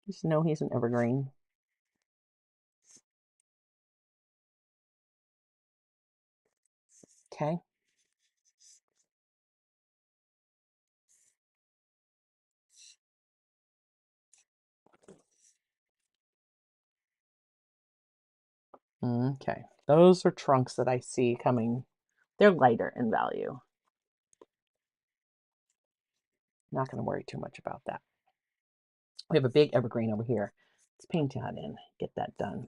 Just know he's an evergreen. Okay. Okay. Those are trunks that I see coming. They're lighter in value. Not going to worry too much about that. We have a big evergreen over here. Let's paint that in. Get that done.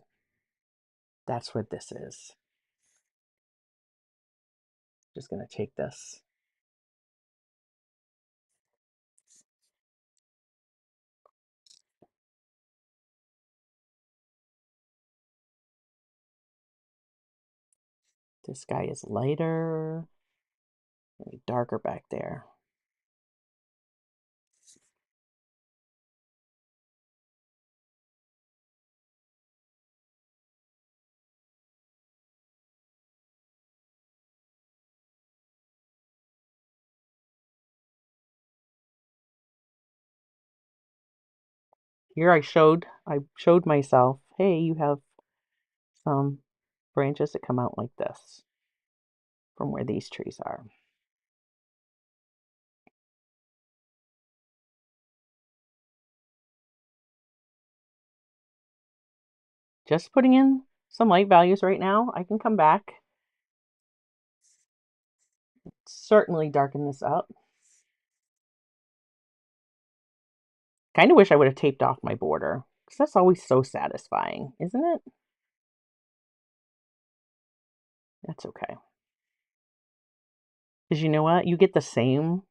That's what this is. Just going to take this. This guy is lighter, maybe darker back there. Here I showed myself, hey, you have some branches that come out like this from where these trees are. Just putting in some light values right now. I can come back. Certainly darken this up. Kind of wish I would have taped off my border because that's always so satisfying, isn't it? That's okay. Because you know what? You get that same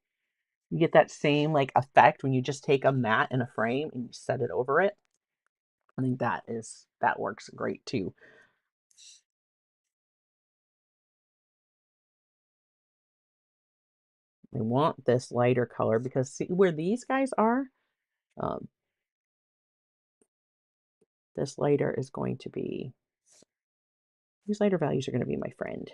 like effect when you just take a mat in a frame and you set it over it. I think that works great too. I want this lighter color because see where these guys are? Um, this lighter is going to be, these lighter values are going to be my friend.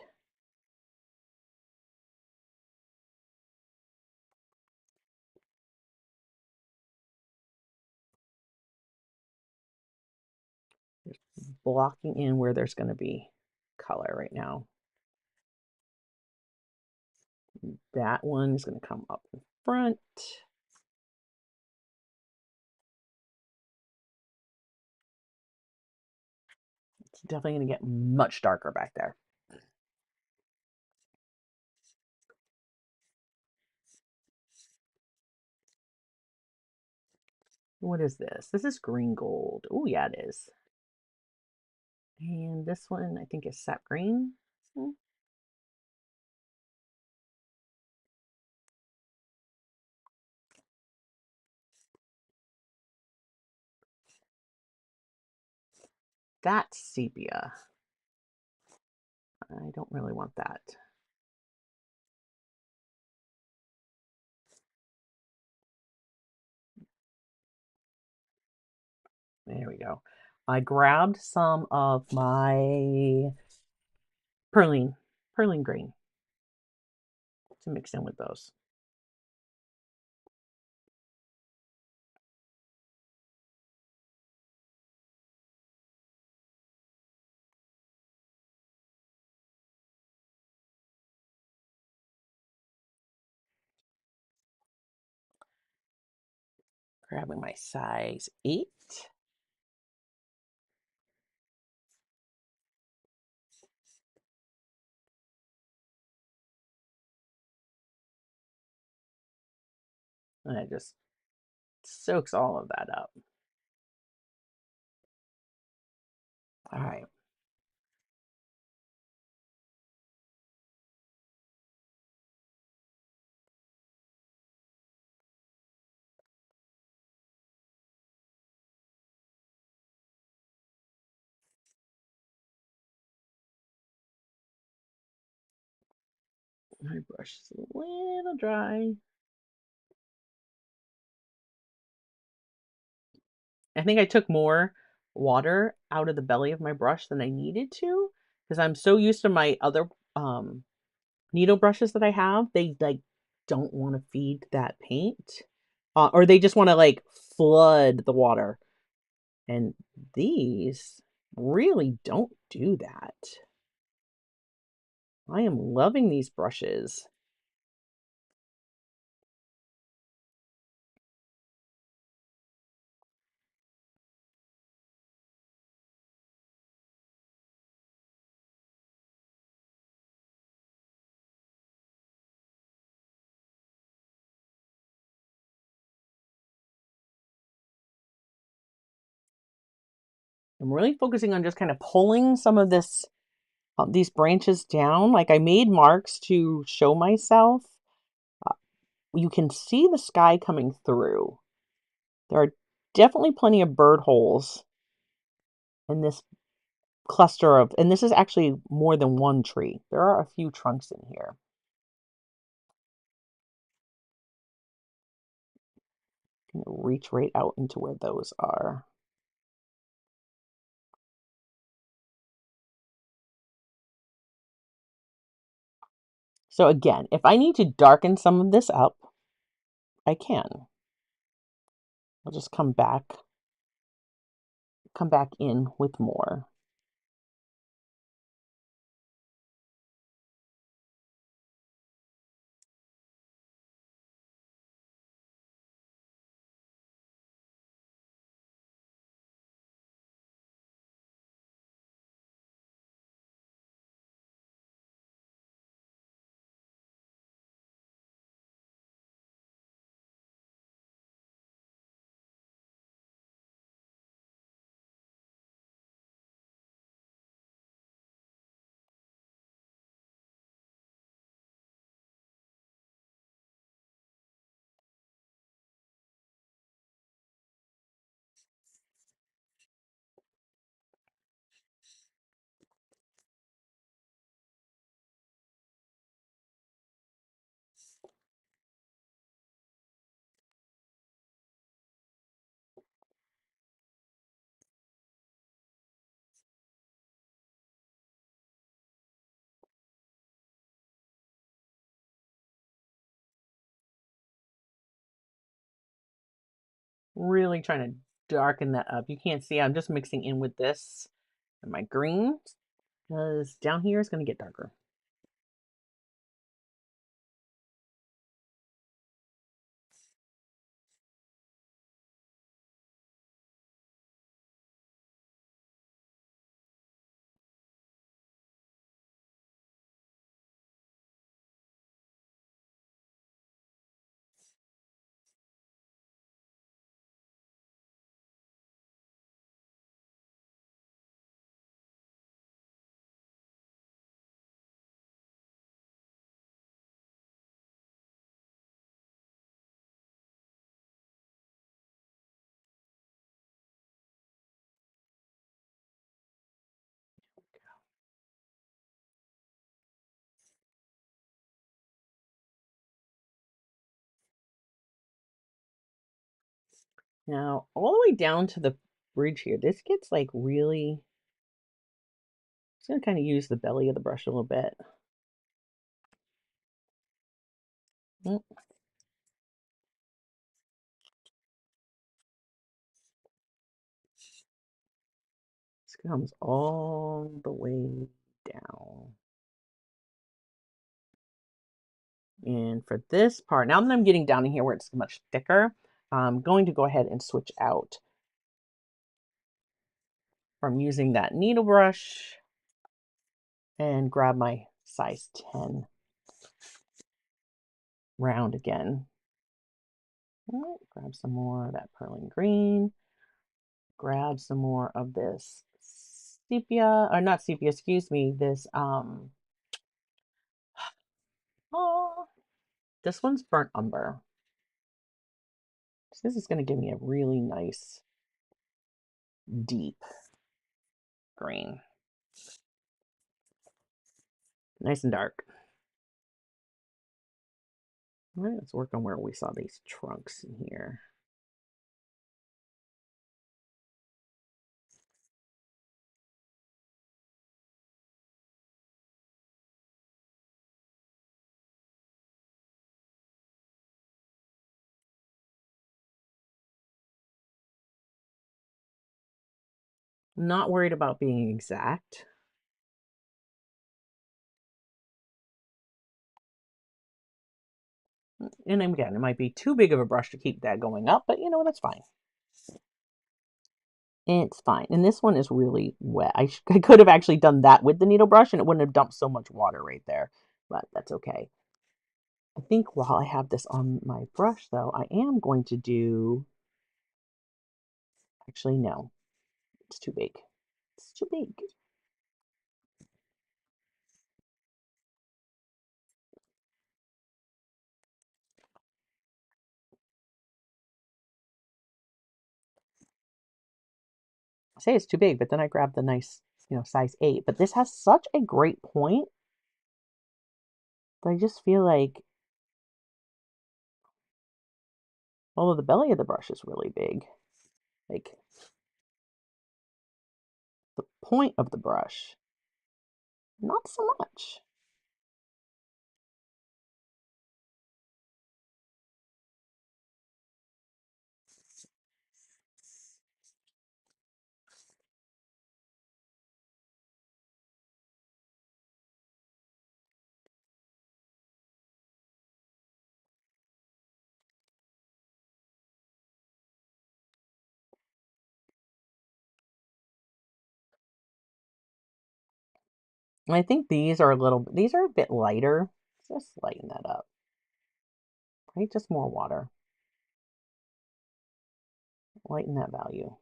Just blocking in where there's going to be color right now. That one is going to come up in front. It's definitely going to get much darker back there. What is this? This is green gold. Oh, yeah, it is. And this one, I think, is sap green. That's sepia. I don't really want that. There we go. I grabbed some of my pearline green to mix in with those. Grabbing my size 8. And it just soaks all of that up. All right. My brush is a little dry. I think I took more water out of the belly of my brush than I needed to because I'm so used to my other needle brushes that I have. They like don't want to feed that paint, or they just want to like flood the water. And these really don't do that. I am loving these brushes. I'm really focusing on just kind of pulling some of this, these branches down. Like I made marks to show myself. Uh, you can see the sky coming through. There are definitely plenty of bird holes in this cluster of, and this is actually more than one tree. There are a few trunks in here. I'm gonna reach right out into where those are. So again, if I need to darken some of this up, I can. I'll just come back in with more. Really trying to darken that up. You can't see, I'm just mixing in with this and my greens because down here is going to get darker. Now, all the way down to the bridge here. This gets like really, just gonna kind of use the belly of the brush a little bit. Mm. This comes all the way down. And for this part, now that I'm getting down in here where it's much thicker, I'm going to go ahead and switch out from using that needle brush and grab my size 10 round again. Right, grab some more of that pearling green. Grab some more of this sepia, or not sepia, excuse me, this oh, this one's burnt umber. So this is going to give me a really nice deep green. Nice and dark. All right, let's work on where we saw these trunks in here. I'm not worried about being exact. And again, it might be too big of a brush to keep that going up, but you know, that's fine. It's fine. And this one is really wet. I could have actually done that with the needle brush and it wouldn't have dumped so much water right there, but that's okay. I think while I have this on my brush, though, I am going to do... Actually, no. It's too big. It's too big. I say it's too big, but then I grab the nice, size 8. But this has such a great point that I just feel like, although the belly of the brush is really big, like the point of the brush, not so much. And I think these are a bit lighter. Just lighten that up. Right? Just more water. Lighten that value.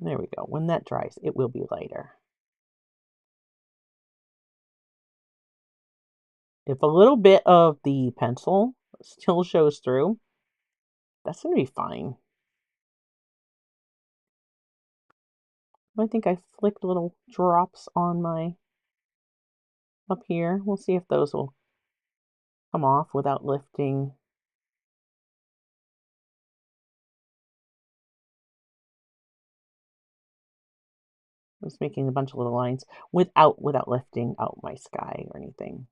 There we go. When that dries, it will be lighter. If a little bit of the pencil still shows through, that's going to be fine. I think I flicked little drops on my up here. We'll see if those will come off without lifting. I'm just making a bunch of little lines without lifting out my sky or anything.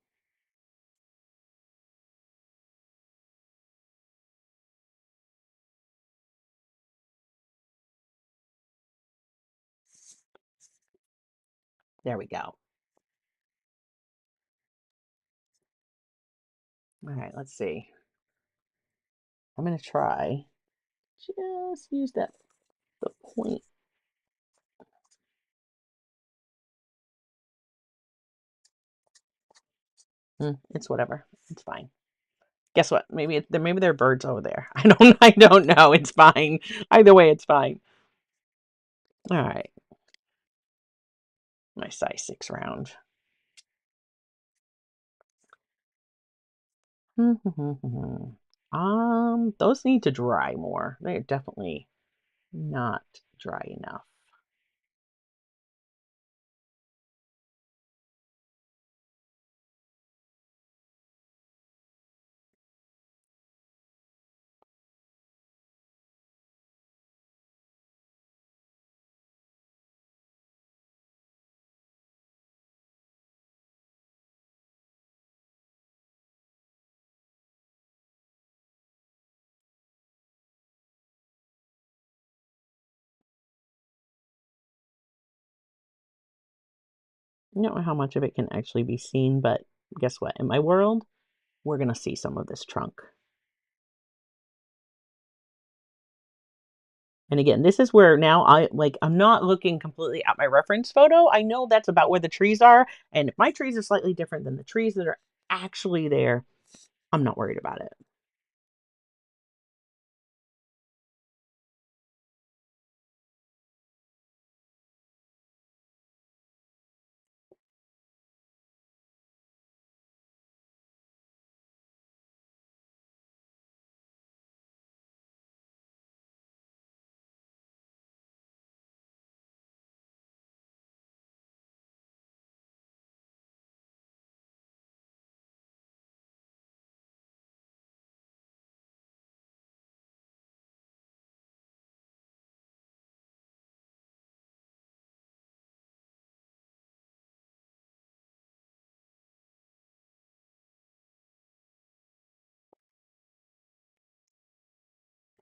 There we go. All right, let's see. I'm going to try just use the point. It's whatever. It's fine. Guess what? Maybe there are birds over there. I don't know. It's fine. Either way, it's fine. All right. My size 6 round. Those need to dry more. They're definitely not dry enough. I don't know how much of it can actually be seen, but guess what? In my world, we're going to see some of this trunk. And again, this is where now I'm not looking completely at my reference photo. I know that's about where the trees are. And if my trees are slightly different than the trees that are actually there, I'm not worried about it.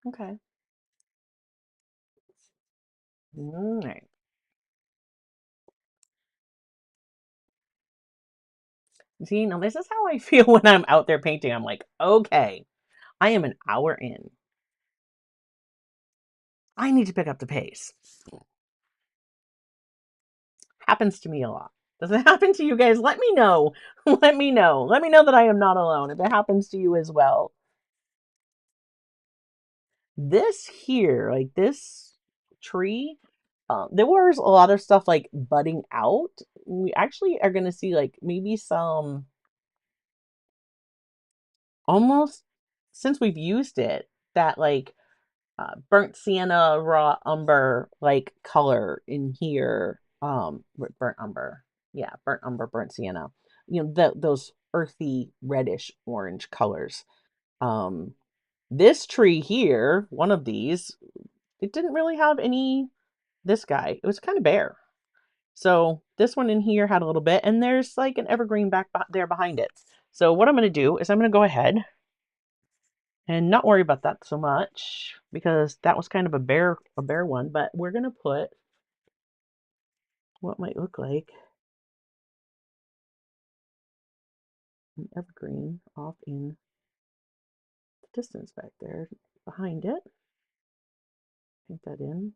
Okay. All right. See, now this is how I feel when I'm out there painting. I'm like, okay, I am an hour in. I need to pick up the pace. Happens to me a lot. Does it happen to you guys? Let me know. Let me know. Let me know that I am not alone if it happens to you as well. This here, like this tree, there was a lot of stuff like budding out. We actually are going to see like maybe some almost, since we've used it, that like burnt sienna, raw umber like color in here. Burnt umber. Yeah, burnt umber, burnt sienna. You know, those earthy reddish orange colors. Um, this tree here, one of these, it didn't really have any. This guy, it was kind of bare. So this one in here had a little bit, and there's like an evergreen back there behind it. So what I'm going to do is I'm going to go ahead and not worry about that so much because that was kind of a bare one, but we're going to put what might look like an evergreen off in the distance back there behind it. Paint that in.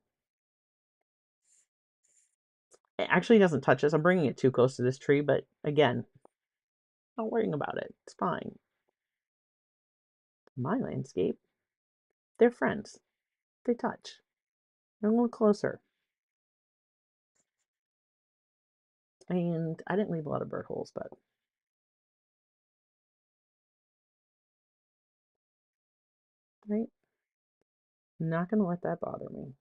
It actually doesn't touch this. I'm bringing it too close to this tree, but again, not worrying about it. It's fine. My landscape, they're friends. They touch. They're a little closer. And I didn't leave a lot of bird holes, but right, not gonna let that bother me.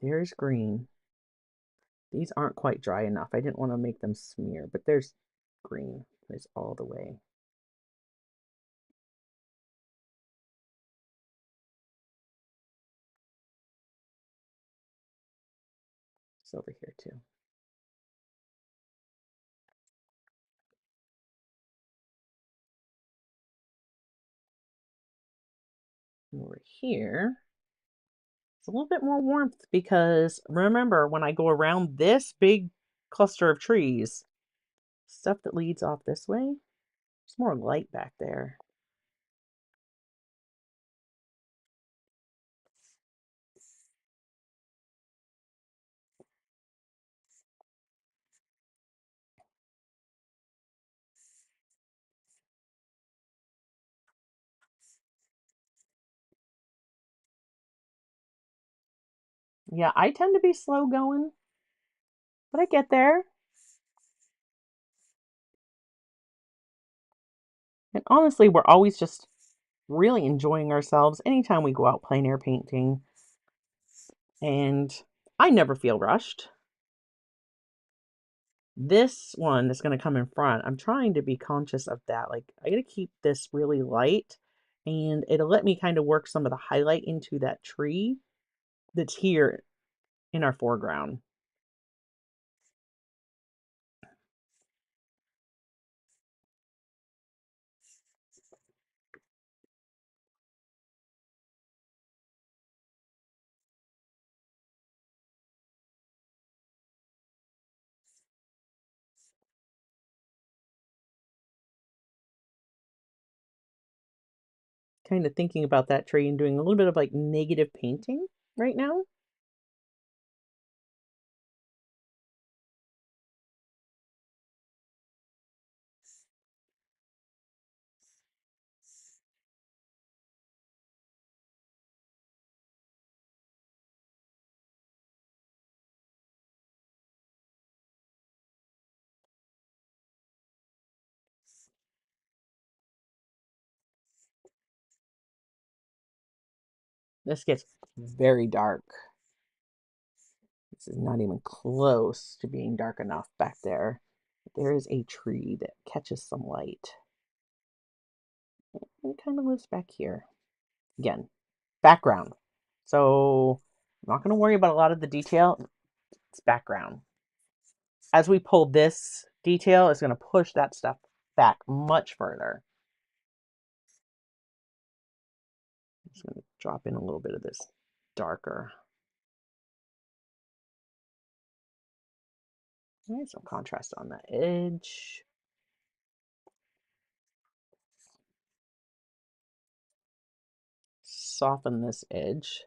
There's green. These aren't quite dry enough. I didn't want to make them smear, but there's green. There's all the way. It's over here too. And over here, it's a little bit more warmth because remember when I go around this big cluster of trees, stuff that leads off this way, it's more light back there. Yeah, I tend to be slow going, but I get there. And honestly, we're always just really enjoying ourselves anytime we go out plein air painting. And I never feel rushed. This one that's going to come in front, I'm trying to be conscious of that. Like, I got to keep this really light, and it'll let me kind of work some of the highlight into that tree that's here in our foreground. Kind of thinking about that tree and doing a little bit of like negative painting right now. This gets very dark. This is not even close to being dark enough back there. There is a tree that catches some light. And it kind of lives back here. Again, background. So I'm not going to worry about a lot of the detail. It's background. As we pull this detail, it's going to push that stuff back much further. I'm just going to drop in a little bit of this darker. There's some contrast on that edge. Soften this edge.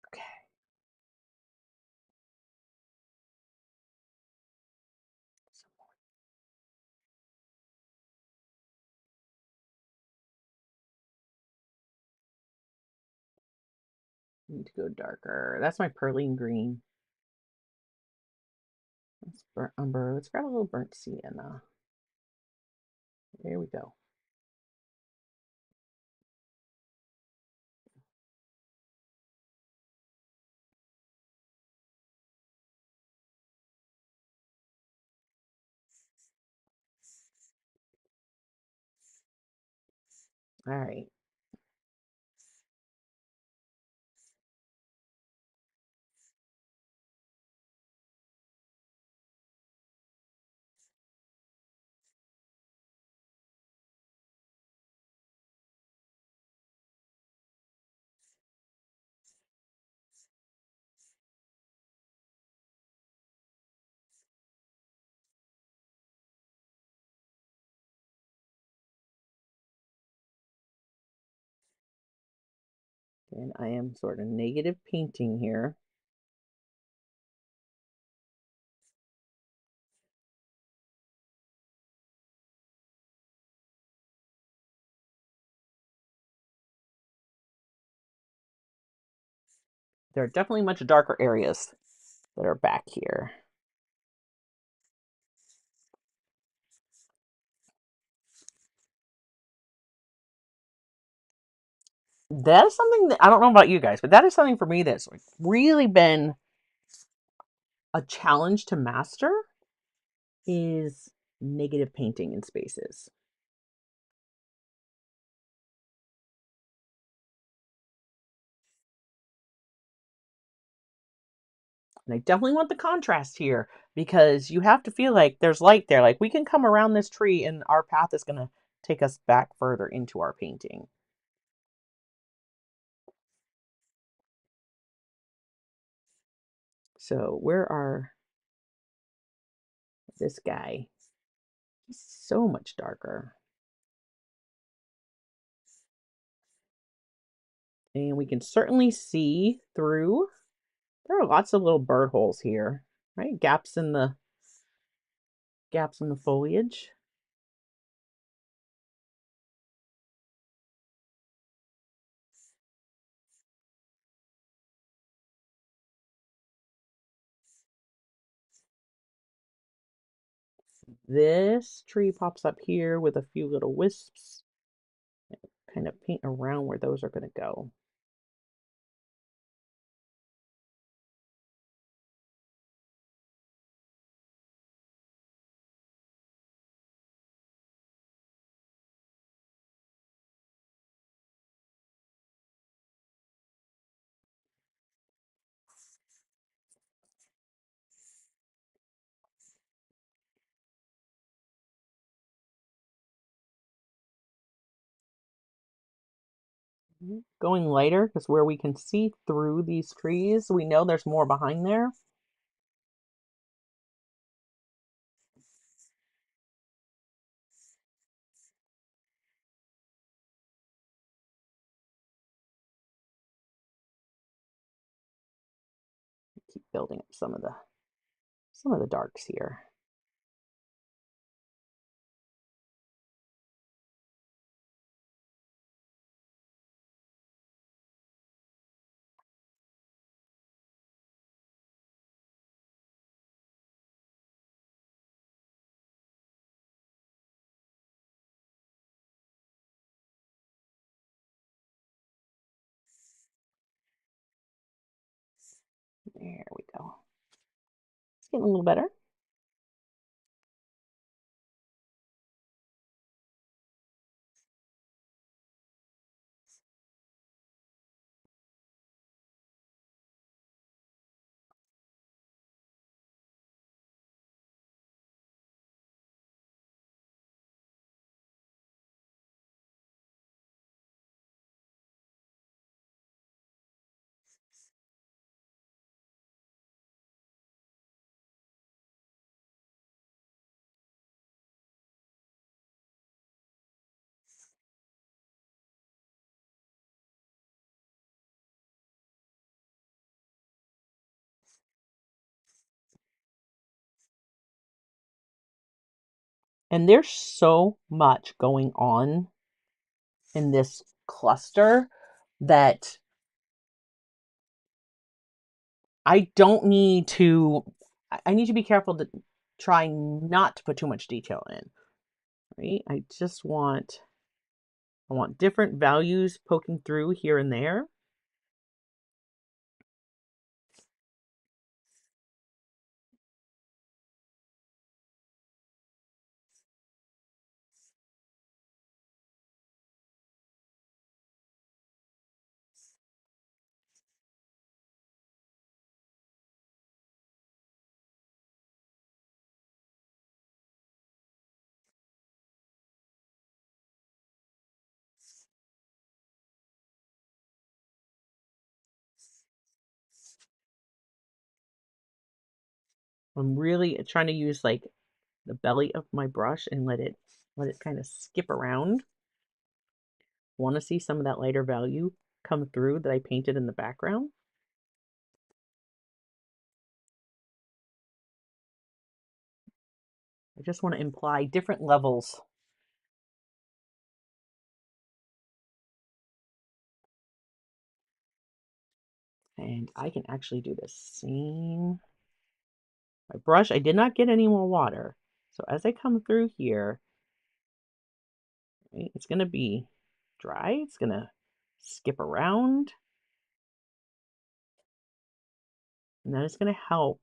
Okay. Need to go darker. That's my pearline green. That's burnt umber. It's got a little burnt sienna. There we go. All right. And I am sort of negative painting here. There are definitely much darker areas that are back here. That is something that I don't know about you guys, but that is something for me that's like really been a challenge to master is negative painting in spaces. And I definitely want the contrast here because you have to feel like there's light there. Like we can come around this tree and our path is going to take us back further into our painting. So where are this guy? He's so much darker. And we can certainly see through. There are lots of little bird holes here, right? Gaps in the foliage. This tree pops up here with a few little wisps. Kind of paint around where those are going to go. Going lighter because where we can see through these trees, we know there's more behind there. Keep building up some of the darks here. There we go. It's getting a little better. And there's so much going on in this cluster that I don't need to, I need to be careful to try not to put too much detail in, right? I want different values poking through here and there. I'm really trying to use like the belly of my brush and let it kind of skip around. Want to see some of that lighter value come through that I painted in the background. I just want to imply different levels. And I can actually do the same. My brush, I did not get any more water. So as I come through here, right, it's going to be dry. It's going to skip around. And that is going to help.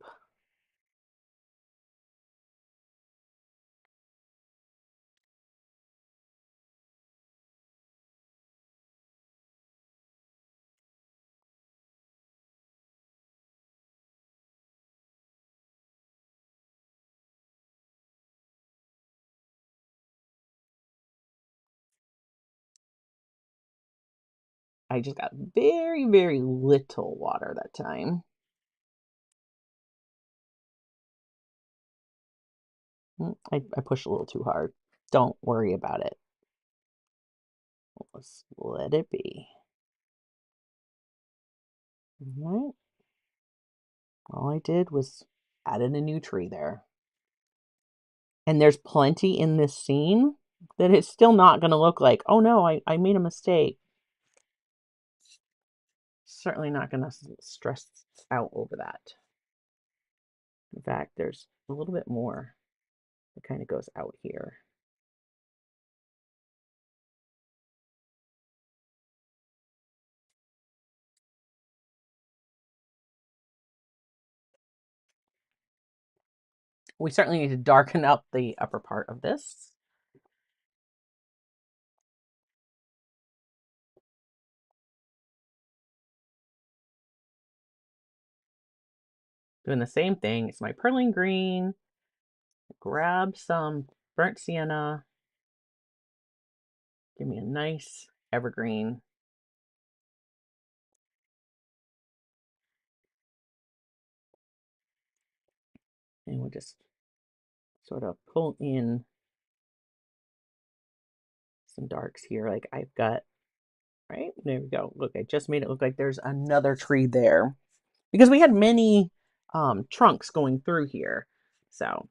I just got very, very little water that time. I pushed a little too hard. Don't worry about it. Let's let it be. All right. All I did was added a new tree there. And there's plenty in this scene that it's still not going to look like, oh no, I made a mistake. Certainly not going to stress out over that. In fact, there's a little bit more that kind of goes out here. We certainly need to darken up the upper part of this. Doing the same thing. It's my perling green. Grab some burnt sienna. Give me a nice evergreen. And we'll just sort of pull in some darks here. Like I've got, right? There we go. Look, I just made it look like there's another tree there because we had many trunks going through here. So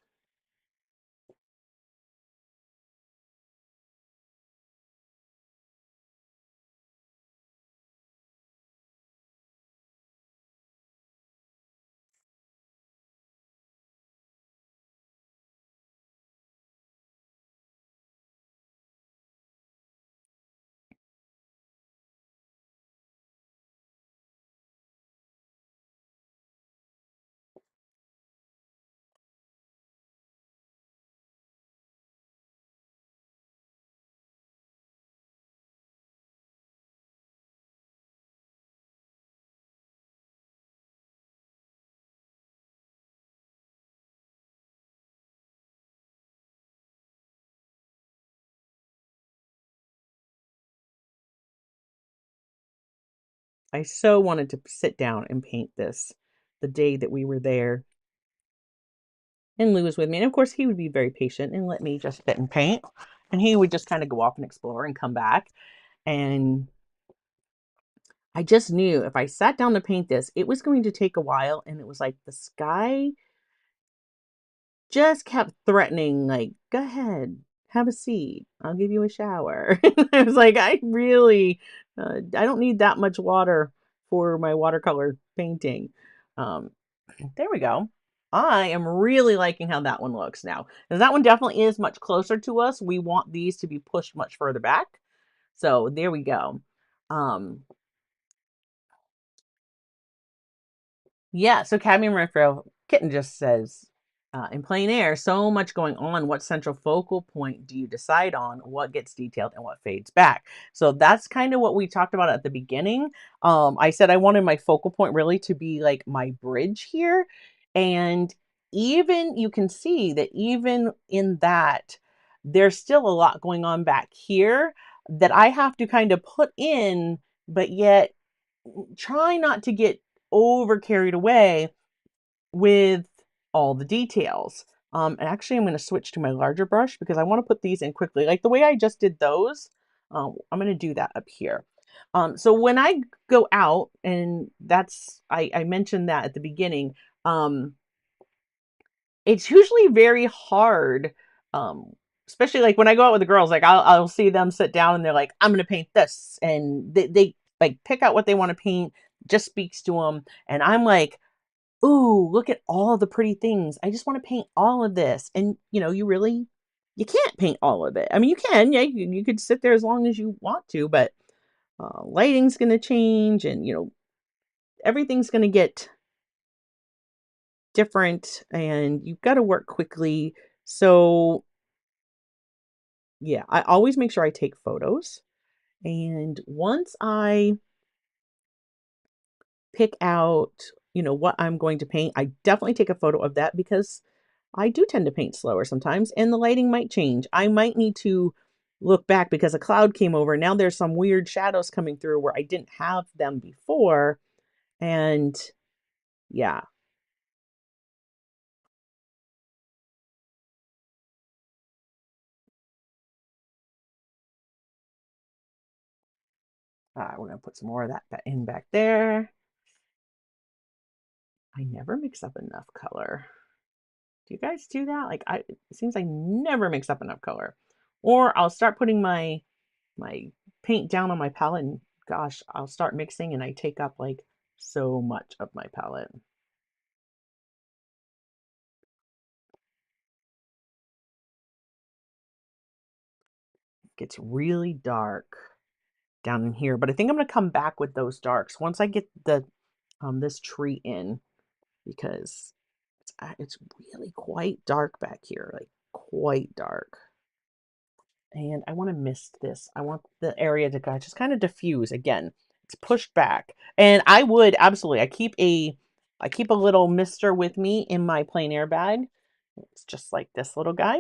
I so wanted to sit down and paint this the day that we were there. And Lou was with me. And of course, he would be very patient and let me just sit and paint. And he would just kind of go off and explore and come back. And I just knew if I sat down to paint this, it was going to take a while. And it was like the sky just kept threatening, like, go ahead, have a seat. I'll give you a shower. I was like, I don't need that much water for my watercolor painting. Um, there we go. I am really liking how that one looks now. Because that one definitely is much closer to us. We want these to be pushed much further back. So there we go. Um, Yeah, so cadmium referral kitten just says, in plein air, so much going on. What central focal point do you decide on? What gets detailed and what fades back? So that's kind of what we talked about at the beginning. I said I wanted my focal point really to be like my bridge here. And even you can see that even in that, there's still a lot going on back here that I have to kind of put in, but yet try not to get over carried away with all the details. And actually, I'm going to switch to my larger brush because I want to put these in quickly. Like the way I just did those, I'm going to do that up here. So when I go out, and I mentioned that at the beginning, um, it's usually very hard, um, especially like when I go out with the girls, like I'll see them sit down and they're like, I'm gonna paint this, and they like pick out what they want to paint, just speaks to them, and I'm like, ooh, look at all the pretty things. I just want to paint all of this, and you can't paint all of it. I mean, you can, yeah, you could sit there as long as you want to, but lighting's gonna change, and everything's gonna get different, and you've got to work quickly. So yeah, I always make sure I take photos. And once I pick out, what I'm going to paint, I definitely take a photo of that because I do tend to paint slower sometimes and the lighting might change. I might need to look back because a cloud came over. Now there's some weird shadows coming through where I didn't have them before. And yeah, we're going to put some more of that in back there. I never mix up enough color. Do you guys do that? Like it seems I never mix up enough color. Or I'll start putting my paint down on my palette and gosh, I'll start mixing and I take up like so much of my palette. It gets really dark down in here, but I think I'm going to come back with those darks once I get the this tree in because it's really quite dark back here, like quite dark. And I want to mist this. I want the area to just kind of diffuse again. It's pushed back. And I would absolutely, I keep a little mister with me in my plein air bag. It's just like this little guy.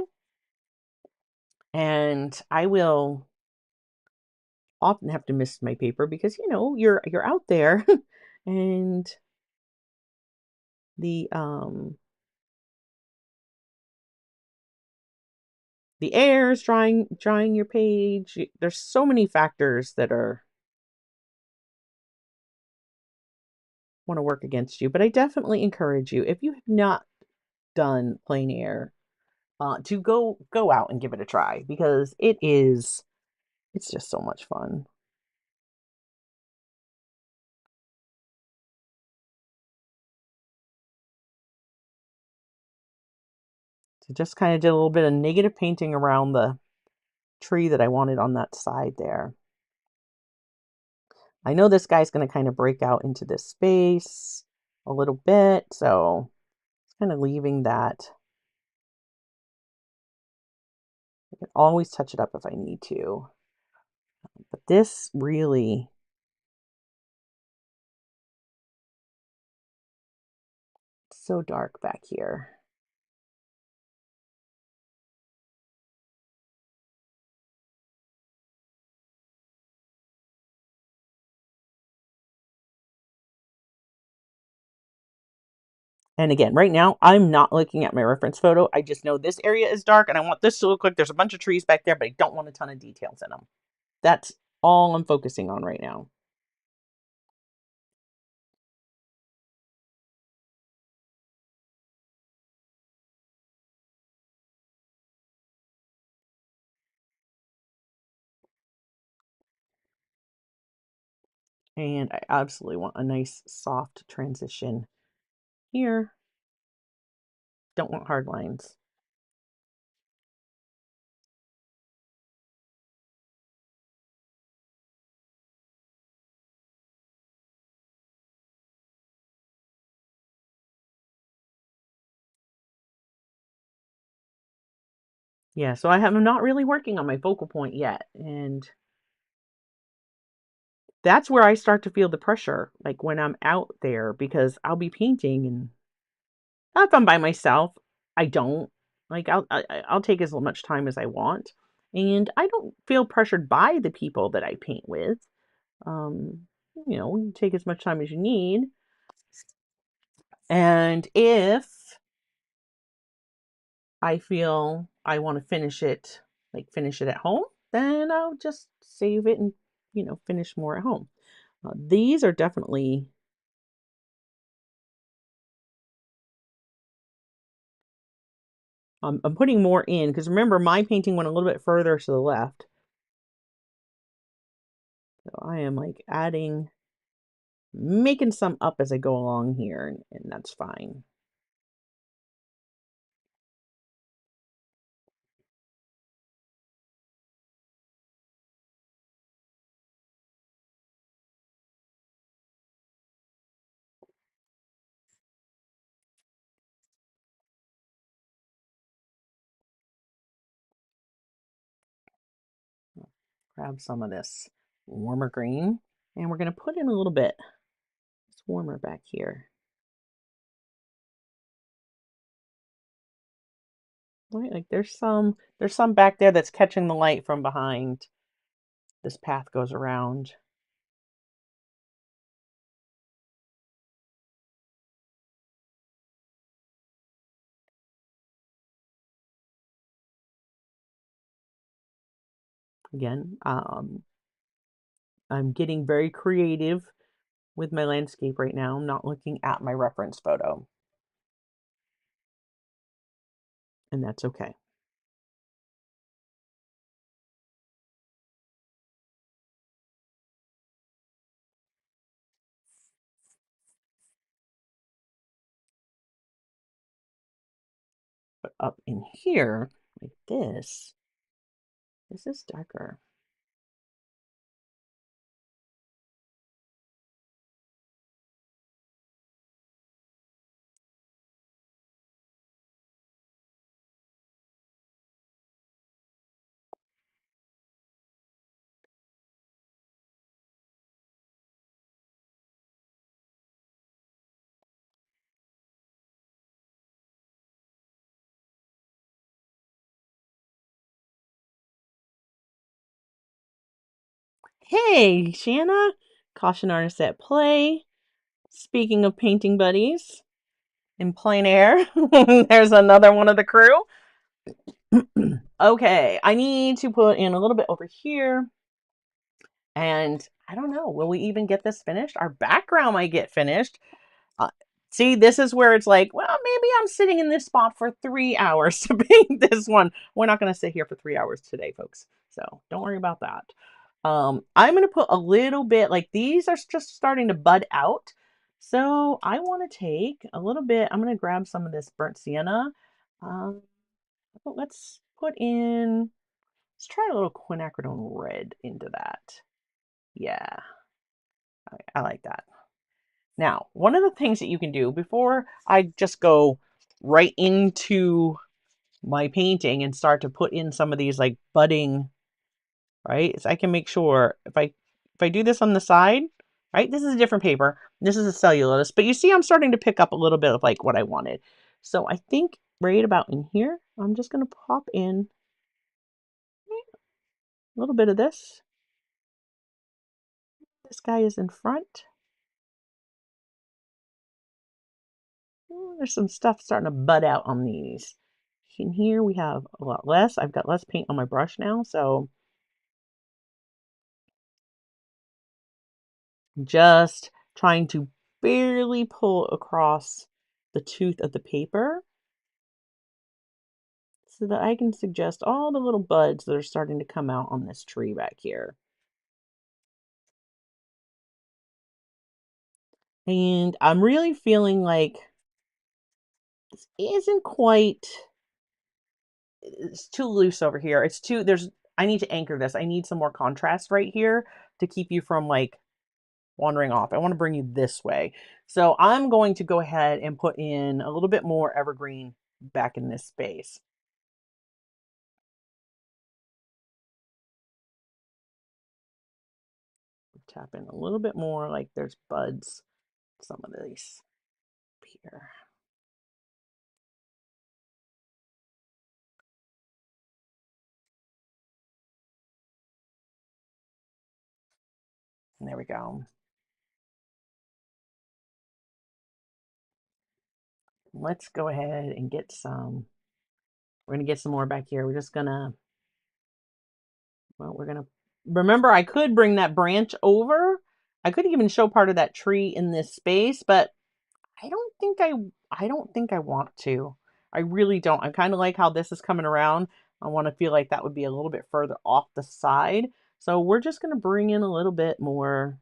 And I will often have to mist my paper because you're out there and the the air is drying your page. There's so many factors that are want to work against you. But I definitely encourage you, if you have not done plein air, to go out and give it a try, because it's just so much fun. So just kind of did a little bit of negative painting around the tree that I wanted on that side there. I know this guy's going to kind of break out into this space a little bit, so it's kind of leaving that. I can always touch it up if I need to. But this really, so dark back here. And again, right now, I'm not looking at my reference photo. I just know this area is dark and I want this to look like there's a bunch of trees back there, but I don't want a ton of details in them. That's all I'm focusing on right now. And I absolutely want a nice soft transition here. Don't want hard lines. Yeah, so I'm not really working on my focal point yet. And that's where I start to feel the pressure, like when I'm out there, because I'll be painting, and if I'm by myself, I don't. Like I'll take as much time as I want, and I don't feel pressured by the people that I paint with. Um, you take as much time as you need. And if I feel I want to finish it at home, then I'll just save it and, finish more at home. These are definitely, I'm putting more in, because remember, my painting went a little bit further to the left. So I am like making some up as I go along here, and that's fine. Grab some of this warmer green, and we're going to put in a little bit. It's warmer back here. Right, like there's some back there that's catching the light from behind. This path goes around. Again, I'm getting very creative with my landscape right now. I'm not looking at my reference photo, and that's okay. But up in here, like this is darker. Hey, Shanna, caution artist at play. Speaking of painting buddies in plein air, there's another one of the crew. Okay, I need to put in a little bit over here. And I don't know, will we even get this finished? Our background might get finished. Uh, See, this is where it's like, well, maybe I'm sitting in this spot for 3 hours to paint this one. We're not going to sit here for 3 hours today, folks. So don't worry about that. I'm going to put a little bit, like these are just starting to bud out. So I want to take a little bit, I'm going to grab some of this burnt sienna. Um, let's put in, let's try a little quinacridone red into that. Yeah, I like that. Now, one of the things that you can do before I just go right into my painting and start to put in some of these like budding, right? Is I can make sure if I do this on the side, right? This is a different paper. This is a cellulose, but you see I'm starting to pick up a little bit of like what I wanted. So I think right about in here, I'm just going to pop in a little bit of this. This guy is in front. There's some stuff starting to bud out on these. In here we have a lot less. I've got less paint on my brush now, so just trying to barely pull across the tooth of the paper so that I can suggest all the little buds that are starting to come out on this tree back here. And I'm really feeling like this isn't quite, it's too loose over here. It's too, I need to anchor this. I need some more contrast right here to keep you from like wandering off. I want to bring you this way. So I'm going to go ahead and put in a little bit more evergreen back in this space. Tap in a little bit more, like there's buds, some of these here. And there we go. Let's go ahead and get some. We're going to get some more back here. We're just going to, well, we're going to, remember I could bring that branch over. I could even show part of that tree in this space, but I don't think I want to. I really don't. I kind of like how this is coming around. I want to feel like that would be a little bit further off the side. So we're just going to bring in a little bit more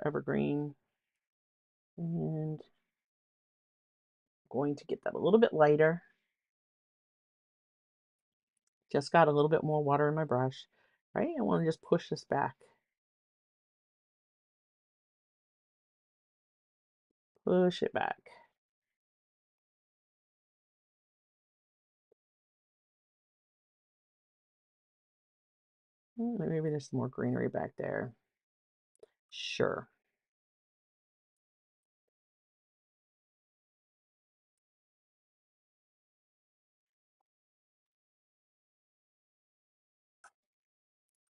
evergreen, and going to get that a little bit lighter. Just got a little bit more water in my brush, right? I want to just push this back. Push it back. Maybe there's some more greenery back there. Sure.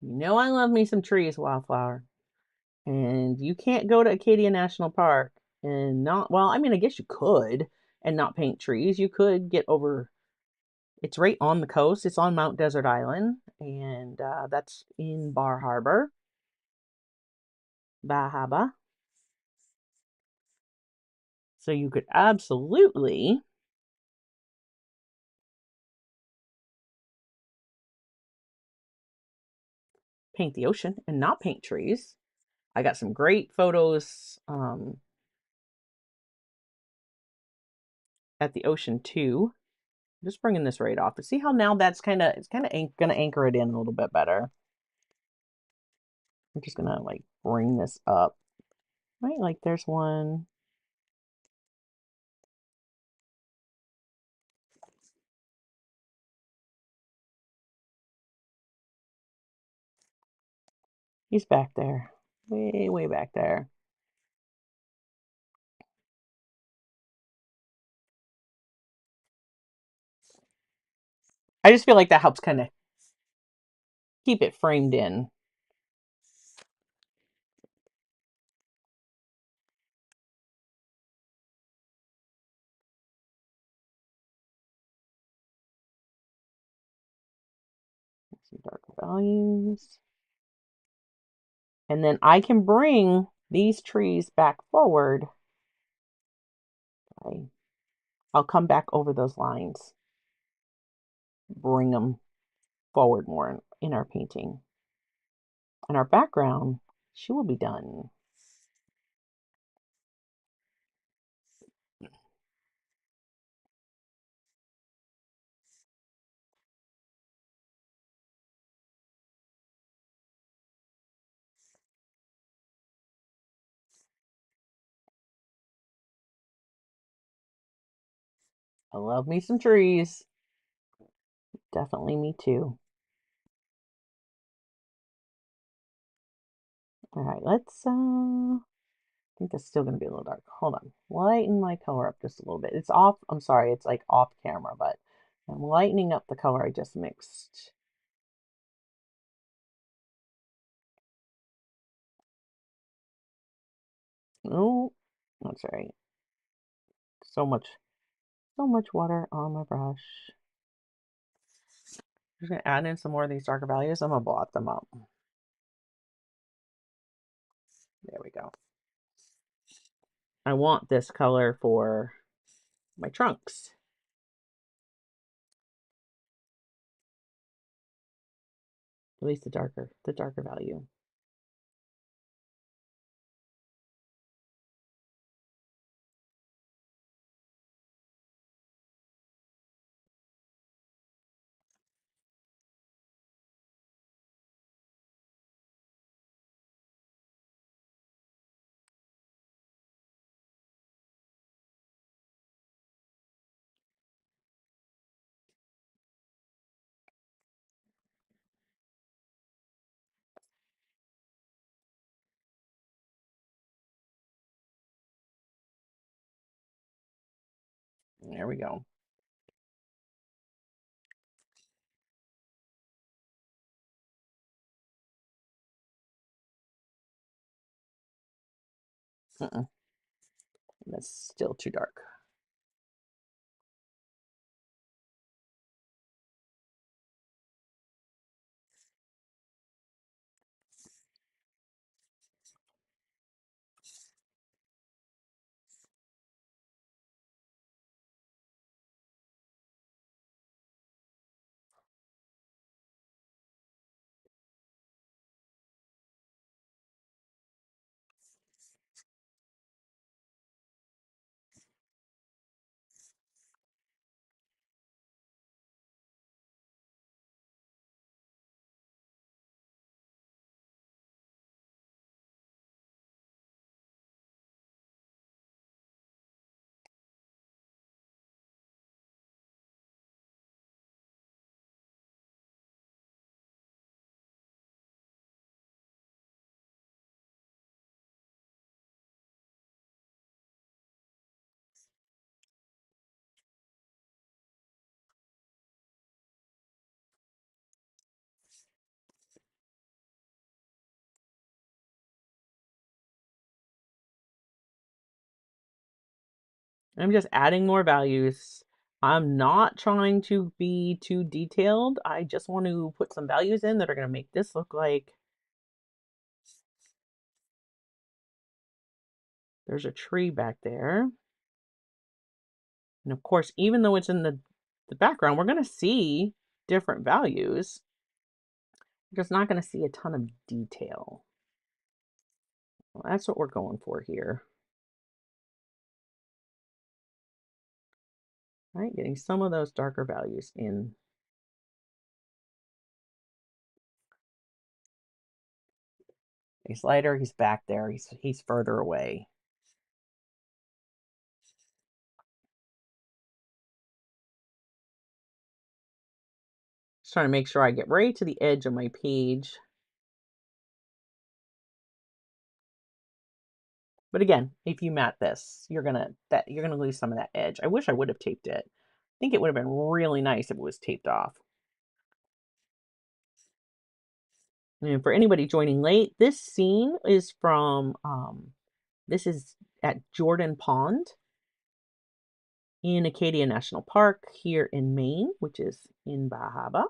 You know I love me some trees, Wildflower. And you can't go to Acadia National Park and not, well, I mean, I guess you could and not paint trees. You could get over, it's right on the coast. It's on Mount Desert Island, and that's in Bar Harbor, Bahaba. So you could absolutely paint the ocean and not paint trees. I got some great photos at the ocean too. Just bringing this right off. But see how now that's it's kind of going to anchor it in a little bit better. I'm just going to like bring this up. Right, like there's one. He's back there. Way, way back there. I just feel like that helps kind of keep it framed in. Some darker values. And then I can bring these trees back forward. Okay. I'll come back over those lines, bring them forward more in our painting. And our background, she will be done. I love me some trees. Definitely me too. All right, let's I think it's still gonna be a little dark. Hold on. Lighten my color up just a little bit. It's off. I'm sorry, it's like off camera, but I'm lightening up the color I just mixed. Oh, that's right. So much water on my brush. I'm just gonna add in some more of these darker values. I'm gonna blot them up. There we go. I want this color for my trunks. At least the darker value. There we go. That's still too dark. I'm just adding more values. I'm not trying to be too detailed. I just want to put some values in that are going to make this look like there's a tree back there. And of course, even though it's in the background, we're going to see different values. We're just not going to see a ton of detail. Well, that's what we're going for here. All right, getting some of those darker values in. He's lighter, he's back there, he's further away. Just trying to make sure I get right to the edge of my page. But again, if you mat this, you're gonna lose some of that edge. I wish I would have taped it. I think it would have been really nice if it was taped off. And for anybody joining late, this scene is from this is at Jordan Pond in Acadia National Park here in Maine, which is in Bahaba.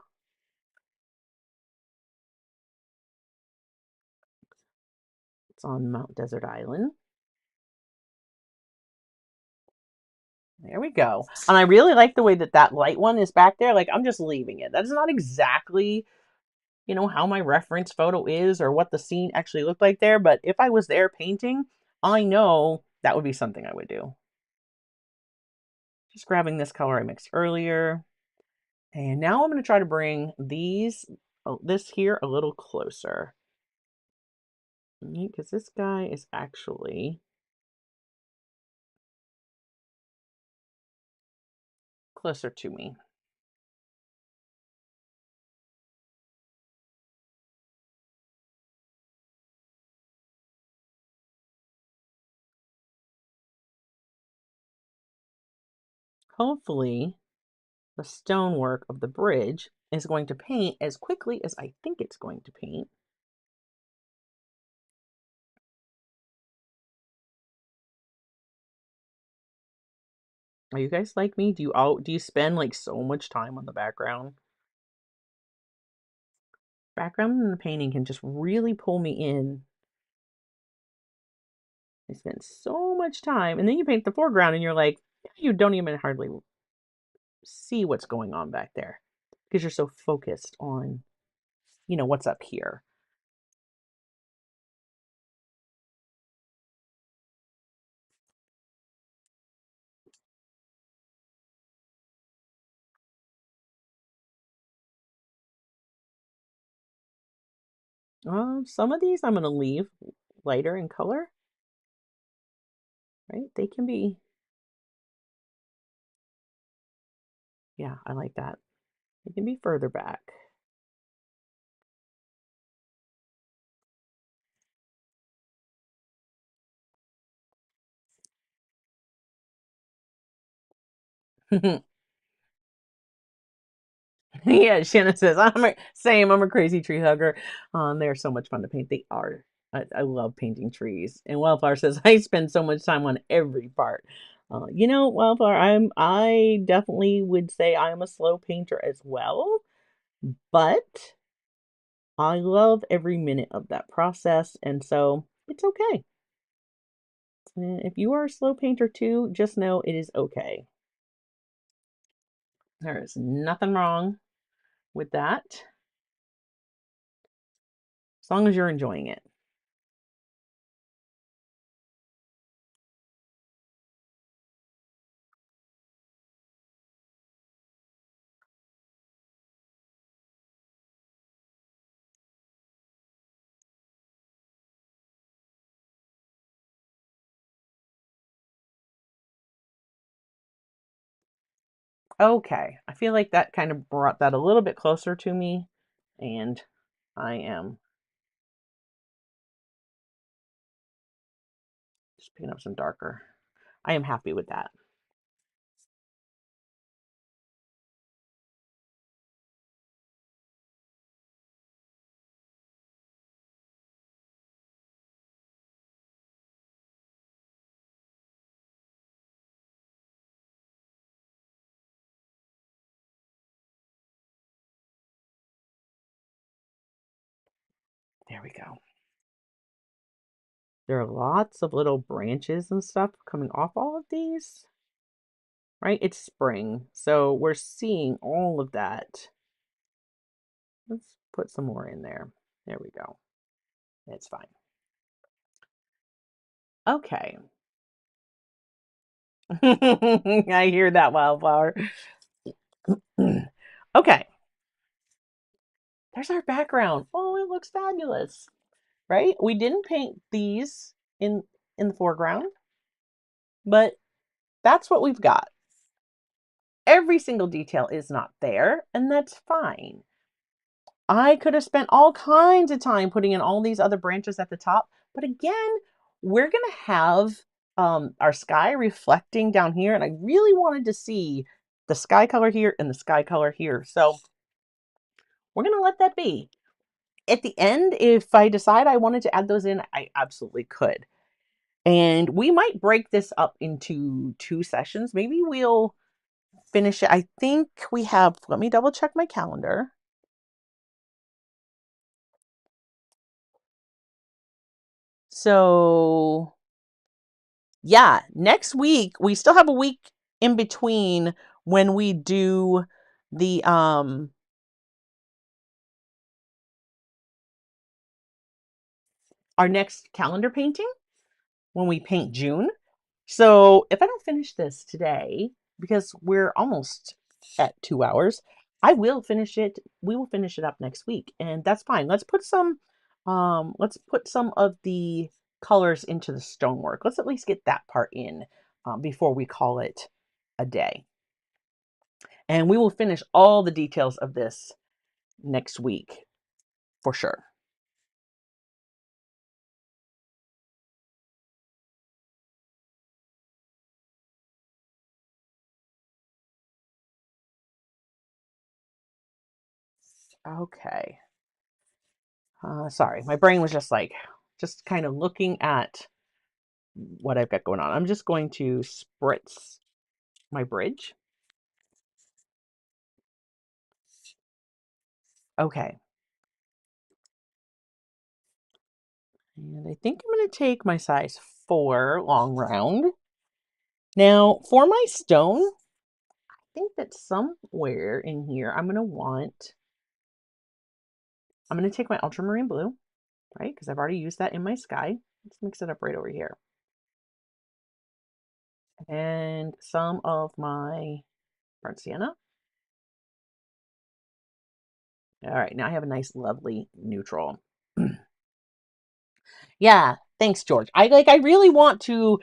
It's on Mount Desert Island. There we go. And I really like the way that that light one is back there. Like, I'm just leaving it. That's not exactly, how my reference photo is or what the scene actually looked like there. But if I was there painting, I know that would be something I would do. Just grabbing this color I mixed earlier. And now I'm going to try to bring this here a little closer. Because this guy is actually closer to me. Hopefully, the stonework of the bridge is going to paint as quickly as I think it's going to paint. Are you guys like me? Do you spend like so much time on the background? Background in the painting can just really pull me in. I spend so much time, and then you paint the foreground, and you're like, you don't even hardly see what's going on back there because you're so focused on, what's up here. Some of these I'm going to leave lighter in color, right? They can be, yeah, I like that. They can be further back. Yeah, Shanna says, I'm a crazy tree hugger. They're so much fun to paint. They are. I love painting trees. And Wildflower says, I spend so much time on every part. Wildflower, I definitely would say I am a slow painter as well, but I love every minute of that process, and so it's okay. If you are a slow painter too, just know it is okay. There is nothing wrong with that, as long as you're enjoying it. Okay, I feel like that kind of brought that a little bit closer to me, and I am just picking up some darker. I am happy with that. There we go. There are lots of little branches and stuff coming off all of these, right? It's spring, so we're seeing all of that. Let's put some more in there. There we go. It's fine. Okay. I hear that, Wildflower. Okay. There's our background. Oh, it looks fabulous. Right? We didn't paint these in the foreground, but that's what we've got. Every single detail is not there, and that's fine. I could have spent all kinds of time putting in all these other branches at the top, but again, we're going to have our sky reflecting down here, and I really wanted to see the sky color here and the sky color here. So we're going to let that be. At the end, if I decide I wanted to add those in, I absolutely could. And we might break this up into 2 sessions. Maybe we'll finish it. I think we have, let me double check my calendar. So yeah, next week we still have a week in between when we do the our next calendar painting, when we paint June. So if I don't finish this today, because we're almost at 2 hours, I will finish it. We will finish it up next week, and that's fine. Let's put some of the colors into the stonework. Let's at least get that part in before we call it a day. And we will finish all the details of this next week for sure. Okay. Sorry, my brain was just kind of looking at what I've got going on. I'm just going to spritz my bridge. Okay. And I think I'm going to take my size 4 long round. Now, for my stone, I think that somewhere in here I'm going to take my ultramarine blue, right? Because I've already used that in my sky. Let's mix it up right over here. And some of my burnt sienna. All right, now I have a nice, lovely neutral. Yeah, thanks, George. I really want to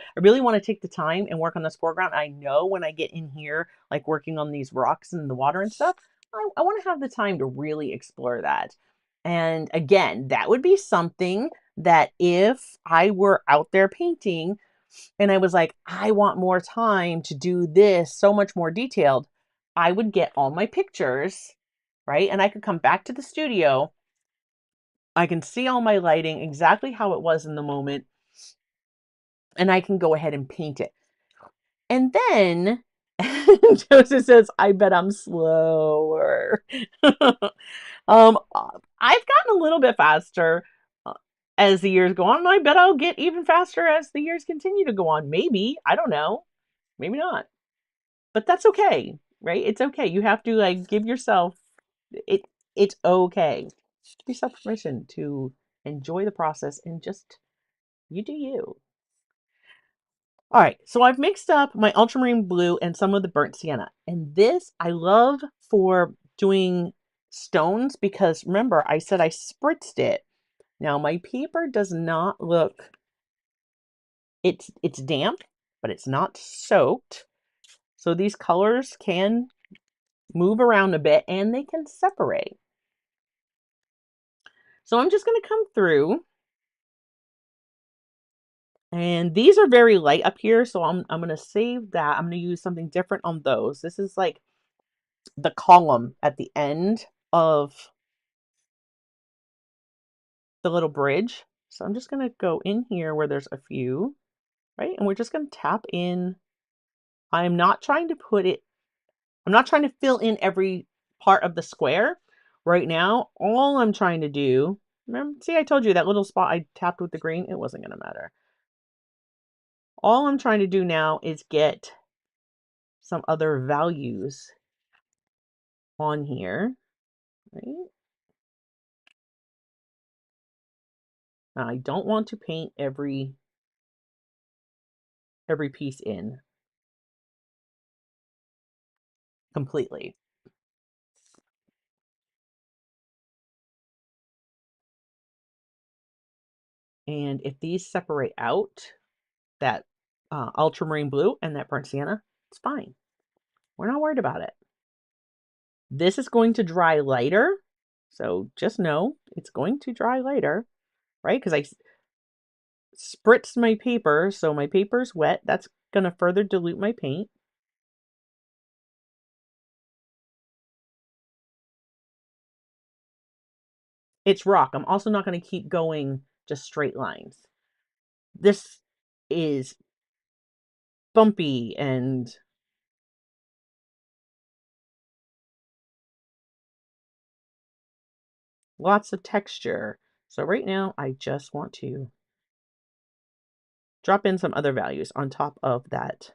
take the time and work on this foreground. I know when I get in here, like working on these rocks and the water and stuff, I want to have the time to really explore that. And again, that would be something that if I were out there painting and I was like, I want more time to do this so much more detailed, I would get all my pictures, right? And I could come back to the studio. I can see all my lighting, exactly how it was in the moment, and I can go ahead and paint it. And then Joseph says, I bet I'm slower. I've gotten a little bit faster as the years go on. I bet I'll get even faster as the years continue to go on. Maybe, I don't know. Maybe not. But that's okay, right? It's okay. You have to like give yourself it it's okay. Give yourself permission to enjoy the process and just you do you. All right, so I've mixed up my ultramarine blue and some of the burnt sienna. And this I love for doing stones because remember I said I spritzed it. Now my paper does not look, it's damp, but it's not soaked. So these colors can move around a bit and they can separate. So I'm just going to come through, and these are very light up here, so I'm going to save that. I'm going to use something different on those. This is like the column at the end of the little bridge. So I'm just going to go in here where there's a few, right? And we're just going to tap in. I'm not trying to I'm not trying to fill in every part of the square right now. All I'm trying to do, remember, see, I told you that little spot I tapped with the green, it wasn't going to matter. All I'm trying to do now is get some other values on here, right? Now, I don't want to paint every piece in completely. And if these separate out, that ultramarine blue and that burnt sienna, it's fine. We're not worried about it. This is going to dry lighter. So just know it's going to dry lighter, right? Because I spritzed my paper, so my paper's wet. That's going to further dilute my paint. It's rock. I'm also not going to keep going just straight lines. This is bumpy and lots of texture. So right now I just want to drop in some other values on top of that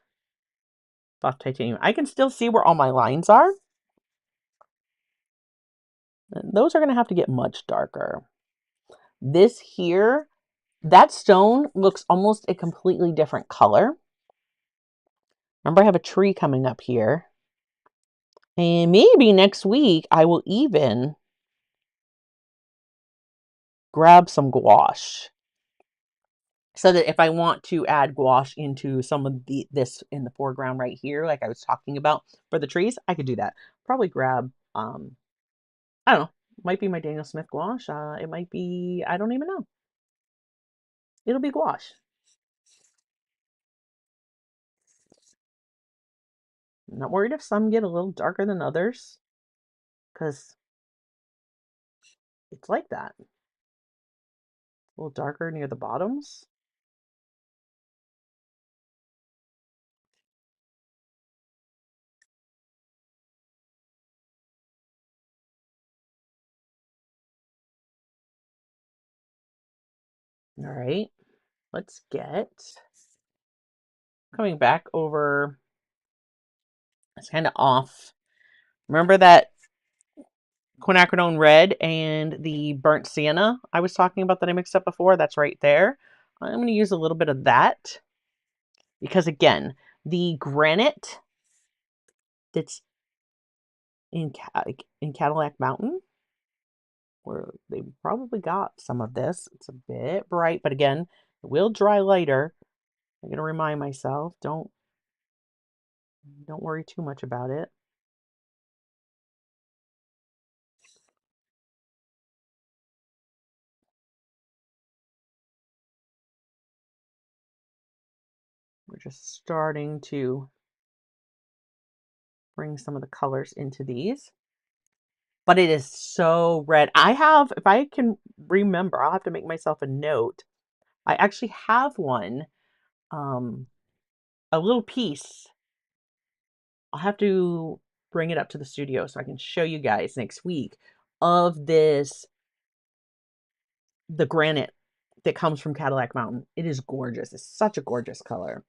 buff titanium. I can still see where all my lines are. And those are going to have to get much darker. This here, that stone looks almost a completely different color. Remember, I have a tree coming up here. And maybe next week I will even grab some gouache. So that if I want to add gouache into some of this in the foreground right here, like I was talking about for the trees, I could do that. Probably grab, I don't know, might be my Daniel Smith gouache. It might be, I don't even know. It'll be gouache. I'm not worried if some get a little darker than others, because it's like that. A little darker near the bottoms. All right, let's get coming back over. It's kind of off. Remember that quinacridone red and the burnt sienna I was talking about that I mixed up before? That's right there. I'm going to use a little bit of that because, again, the granite that's in Cadillac Mountain, where they probably got some of this. It's a bit bright, but again, it will dry later. I'm going to remind myself, don't worry too much about it. We're just starting to bring some of the colors into these. But it is so red. I have, if I can remember, I'll have to make myself a note. I actually have one, a little piece. I'll have to bring it up to the studio so I can show you guys next week of this, the granite that comes from Cadillac Mountain. It is gorgeous. It's such a gorgeous color.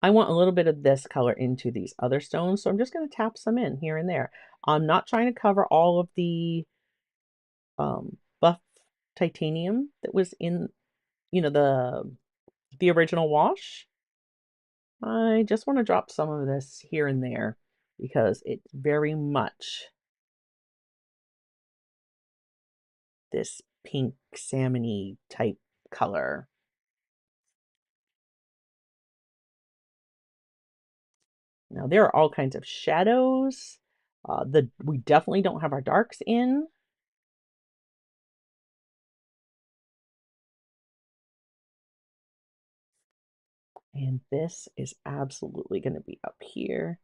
I want a little bit of this color into these other stones, so I'm just going to tap some in here and there. I'm not trying to cover all of the buff titanium that was in, the original wash. I just want to drop some of this here and there because it's very much this pink salmony type color. Now there are all kinds of shadows. We definitely don't have our darks in. And this is absolutely going to be up here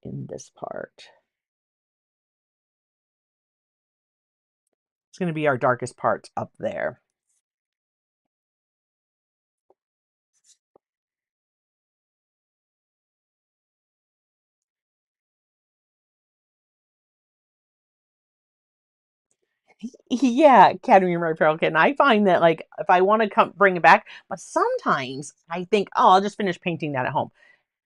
in this part. It's going to be our darkest parts up there. Yeah, cadmium red pearl kitten. I find that, like, if I want to come bring it back, but sometimes I think, oh, I'll just finish painting that at home.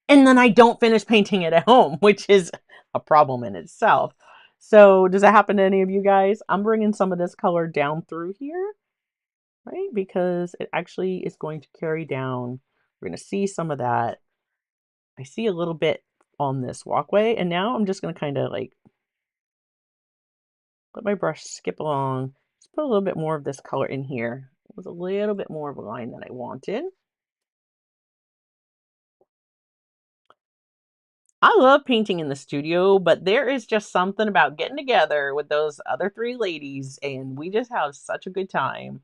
And then I don't finish painting it at home, which is a problem in itself. So does that happen to any of you guys? I'm bringing some of this color down through here, right? Because it actually is going to carry down. We're going to see some of that. I see a little bit on this walkway, and now I'm just going to kind of like let my brush skip along. Just put a little bit more of this color in here. It was a little bit more of a line than I wanted. I love painting in the studio, but there is just something about getting together with those other three ladies, and we just have such a good time.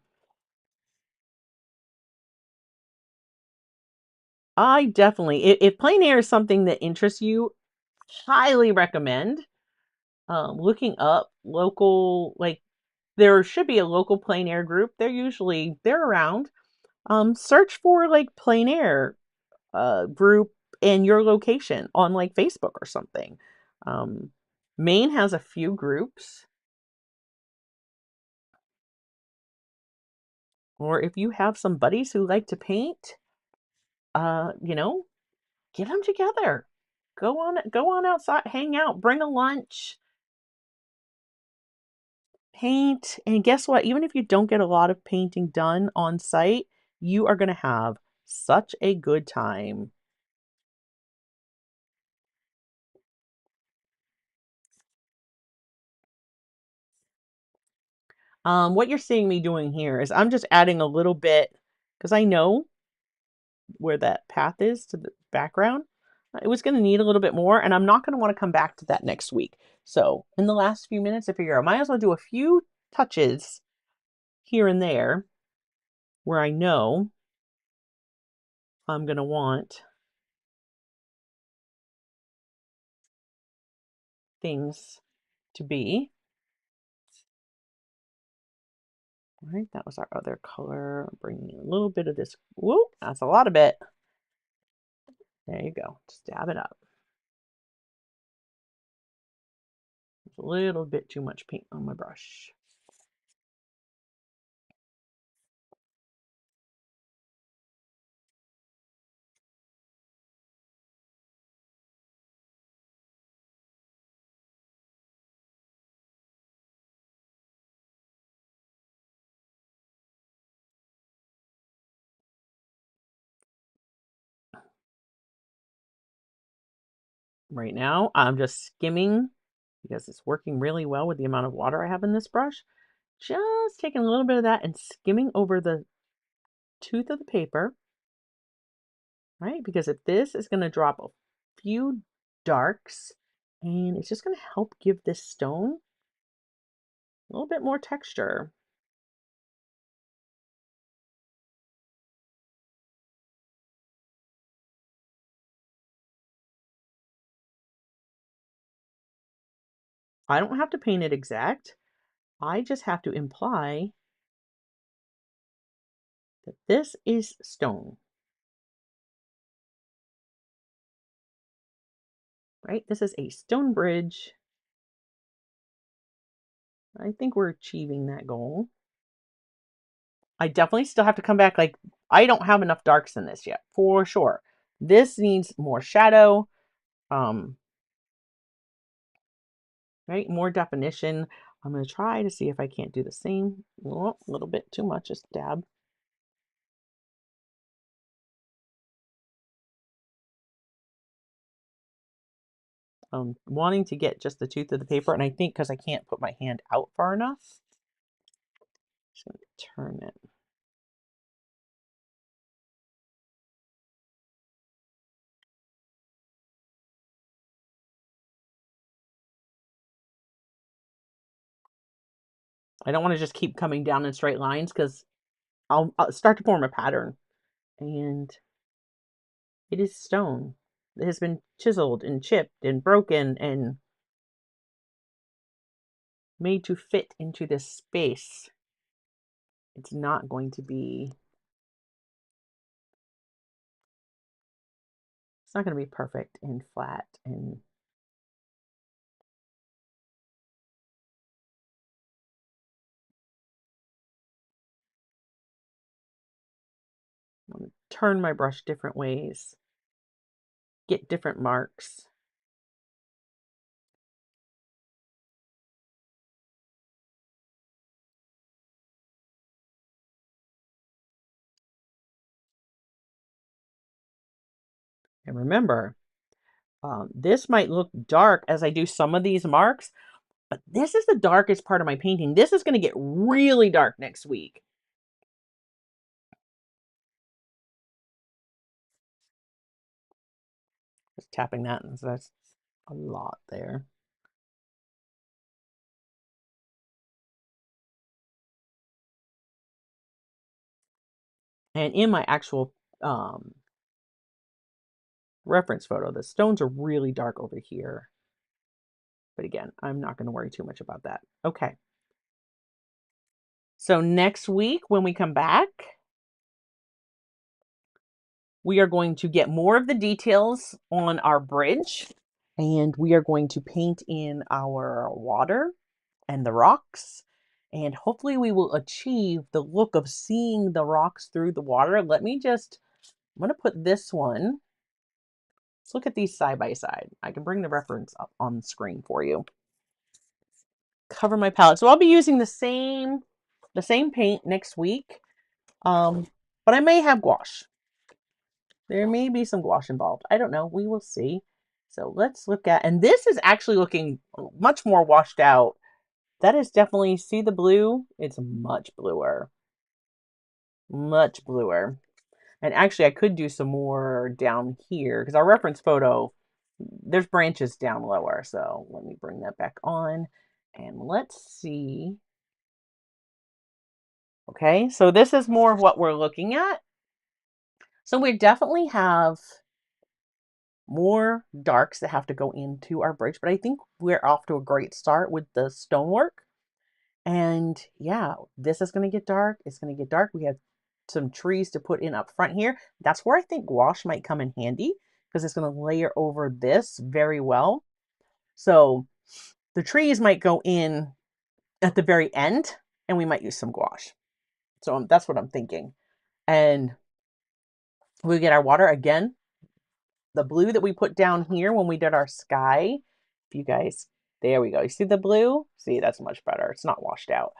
I definitely, if plein air is something that interests you, highly recommend looking up local, like there should be a local plein air group. They're around. Search for like plein air group in your location on like Facebook or something. Um, Maine has a few groups. Or if you have some buddies who like to paint, you know, get them together. Go on outside, hang out, bring a lunch, paint. And guess what? Even if you don't get a lot of painting done on site, you are going to have such a good time. What you're seeing me doing here is I'm just adding a little bit because I know where that path is to the background. It was going to need a little bit more, and I'm not going to want to come back to that next week. So in the last few minutes, I figure I might as well do a few touches here and there where I know I'm going to want things to be. All right, that was our other color. I'm bringing a little bit of this. Whoop, that's a lot of it. There you go. Just dab it up. There's a little bit too much paint on my brush. Right now, I'm just skimming because it's working really well with the amount of water I have in this brush. Just taking a little bit of that and skimming over the tooth of the paper, right? Because if this is going to drop a few darks, and it's just going to help give this stone a little bit more texture. I don't have to paint it exact. I just have to imply that this is stone, right? This is a stone bridge. I think we're achieving that goal. I definitely still have to come back. Like, I don't have enough darks in this yet, for sure. This needs more shadow, right? More definition. I'm going to try to see if I can't do the same. Oh, a little bit too much, just dab. Wanting to get just the tooth of the paper, and I think because I can't put my hand out far enough, I'm just going to turn it. I don't want to just keep coming down in straight lines because I'll start to form a pattern. And it is stone. It has been chiseled and chipped and broken and made to fit into this space. It's not going to be, it's not going to be perfect and flat and I'm going to turn my brush different ways, get different marks. And remember, this might look dark as I do some of these marks, but this is the darkest part of my painting. This is going to get really dark next week. Just tapping that, and so that's a lot there. And in my actual reference photo, the stones are really dark over here. But again, I'm not going to worry too much about that. Okay. So next week when we come back, we are going to get more of the details on our bridge, and we are going to paint in our water and the rocks, and hopefully we will achieve the look of seeing the rocks through the water. Let me just, I'm going to put this one. Let's look at these side by side. I can bring the reference up on the screen for you. Cover my palette. So I'll be using the same paint next week. But I may have gouache. There may be some gouache involved. I don't know. We will see. So let's look at, and this is actually looking much more washed out. That is definitely, see the blue? It's much bluer. Much bluer. And actually, I could do some more down here because our reference photo, there's branches down lower. So let me bring that back on and let's see. Okay, so this is more of what we're looking at. So we definitely have more darks that have to go into our bridge, but I think we're off to a great start with the stonework. And yeah, this is going to get dark. It's going to get dark. We have some trees to put in up front here. That's where I think gouache might come in handy because it's going to layer over this very well. So the trees might go in at the very end and we might use some gouache. So that's what I'm thinking. And we get our water again. The blue that we put down here when we did our sky, if you guys, there we go. You see the blue? See, that's much better. It's not washed out.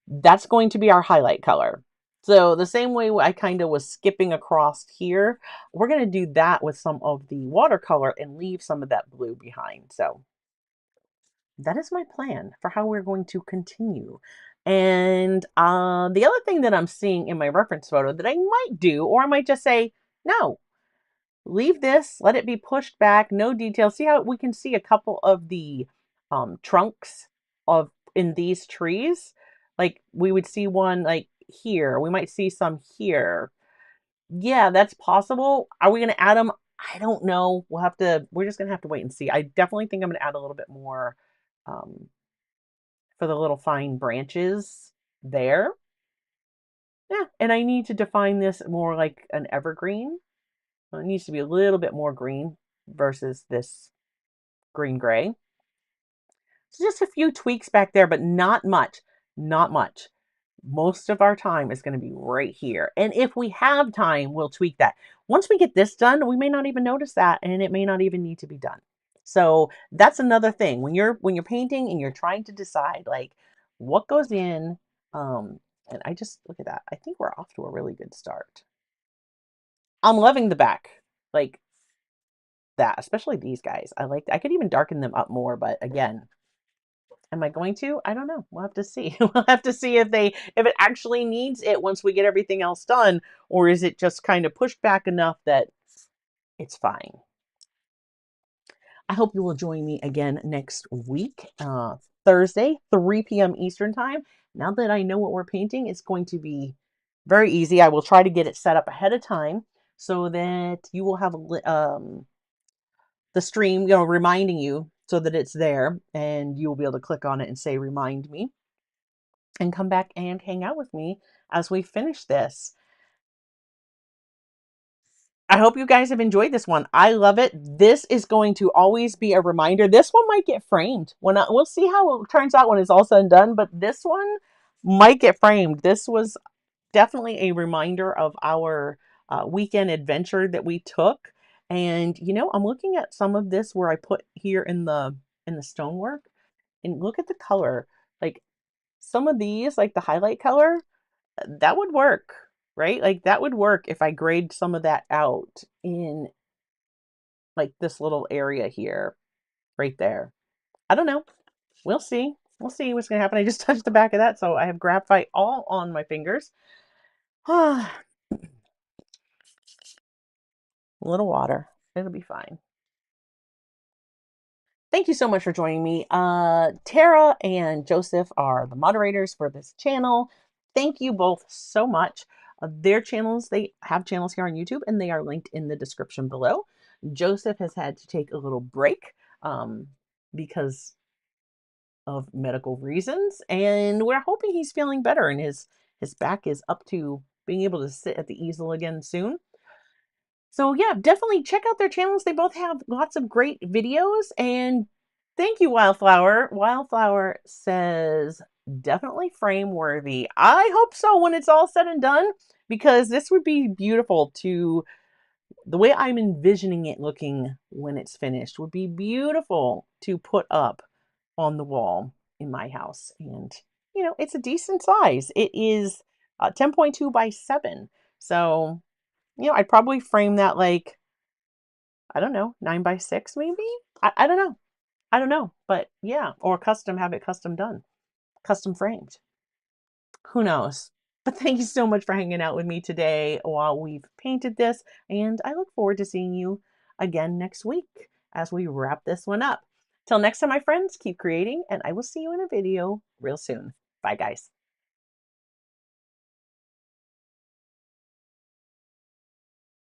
That's going to be our highlight color. So the same way I kind of was skipping across here, we're going to do that with some of the watercolor and leave some of that blue behind. So that is my plan for how we're going to continue. And the other thing that I'm seeing in my reference photo that I might do, or I might just say, no, leave this, let it be pushed back, no details. See how we can see a couple of the trunks of in these trees? Like we would see one like here. We might see some here. Yeah, that's possible. Are we going to add them? I don't know. We're just going to have to wait and see. I definitely think I'm going to add a little bit more um, for the little fine branches there. Yeah, and I need to define this more like an evergreen. It needs to be a little bit more green versus this green gray. So just a few tweaks back there, but not much, not much. Most of our time is going to be right here. And if we have time, we'll tweak that. Once we get this done, we may not even notice that and it may not even need to be done. So that's another thing. When you're painting and you're trying to decide like what goes in, and I just look at that. I think we're off to a really good start. I'm loving the back. Like that, especially these guys. I could even darken them up more, but again, am I going to? I don't know. We'll have to see. We'll have to see if it actually needs it once we get everything else done, or is it just kind of pushed back enough that it's fine. I hope you will join me again next week, Thursday, 3 p.m. Eastern time. Now that I know what we're painting, it's going to be very easy. I will try to get it set up ahead of time so that you will have the stream, reminding you so that it's there and you will be able to click on it and say, remind me, and come back and hang out with me as we finish this. I hope you guys have enjoyed this one. I love it. This is going to always be a reminder. This one might get framed. We'll see how it turns out when it's all said and done, but this one might get framed. This was definitely a reminder of our weekend adventure that we took. And I'm looking at some of this where I put here in the stonework, and look at the color. Like some of these, like the highlight color, that would work, right? Like that would work if I grade some of that out in like this little area here, right there. I don't know. We'll see. We'll see what's going to happen. I just touched the back of that, so I have graphite all on my fingers. A little water. It'll be fine. Thank you so much for joining me. Tara and Joseph are the moderators for this channel. Thank you both so much. Their channels, they have channels here on YouTube and they are linked in the description below. Joseph has had to take a little break because of medical reasons, and we're hoping he's feeling better and his back is up to being able to sit at the easel again soon. So yeah, definitely check out their channels. They both have lots of great videos. And thank you, Wildflower. Wildflower says, definitely frame worthy. I hope so when it's all said and done, because this would be beautiful to the way I'm envisioning it looking when it's finished would be beautiful to put up on the wall in my house. And, it's a decent size. It is 10.2 by 7. So, I'd probably frame that like, I don't know, 9 by 6 maybe? I don't know. I don't know. But yeah, or have it custom done, custom framed. Who knows? But thank you so much for hanging out with me today while we've painted this. And I look forward to seeing you again next week as we wrap this one up. Till next time, my friends, keep creating, and I will see you in a video real soon. Bye, guys.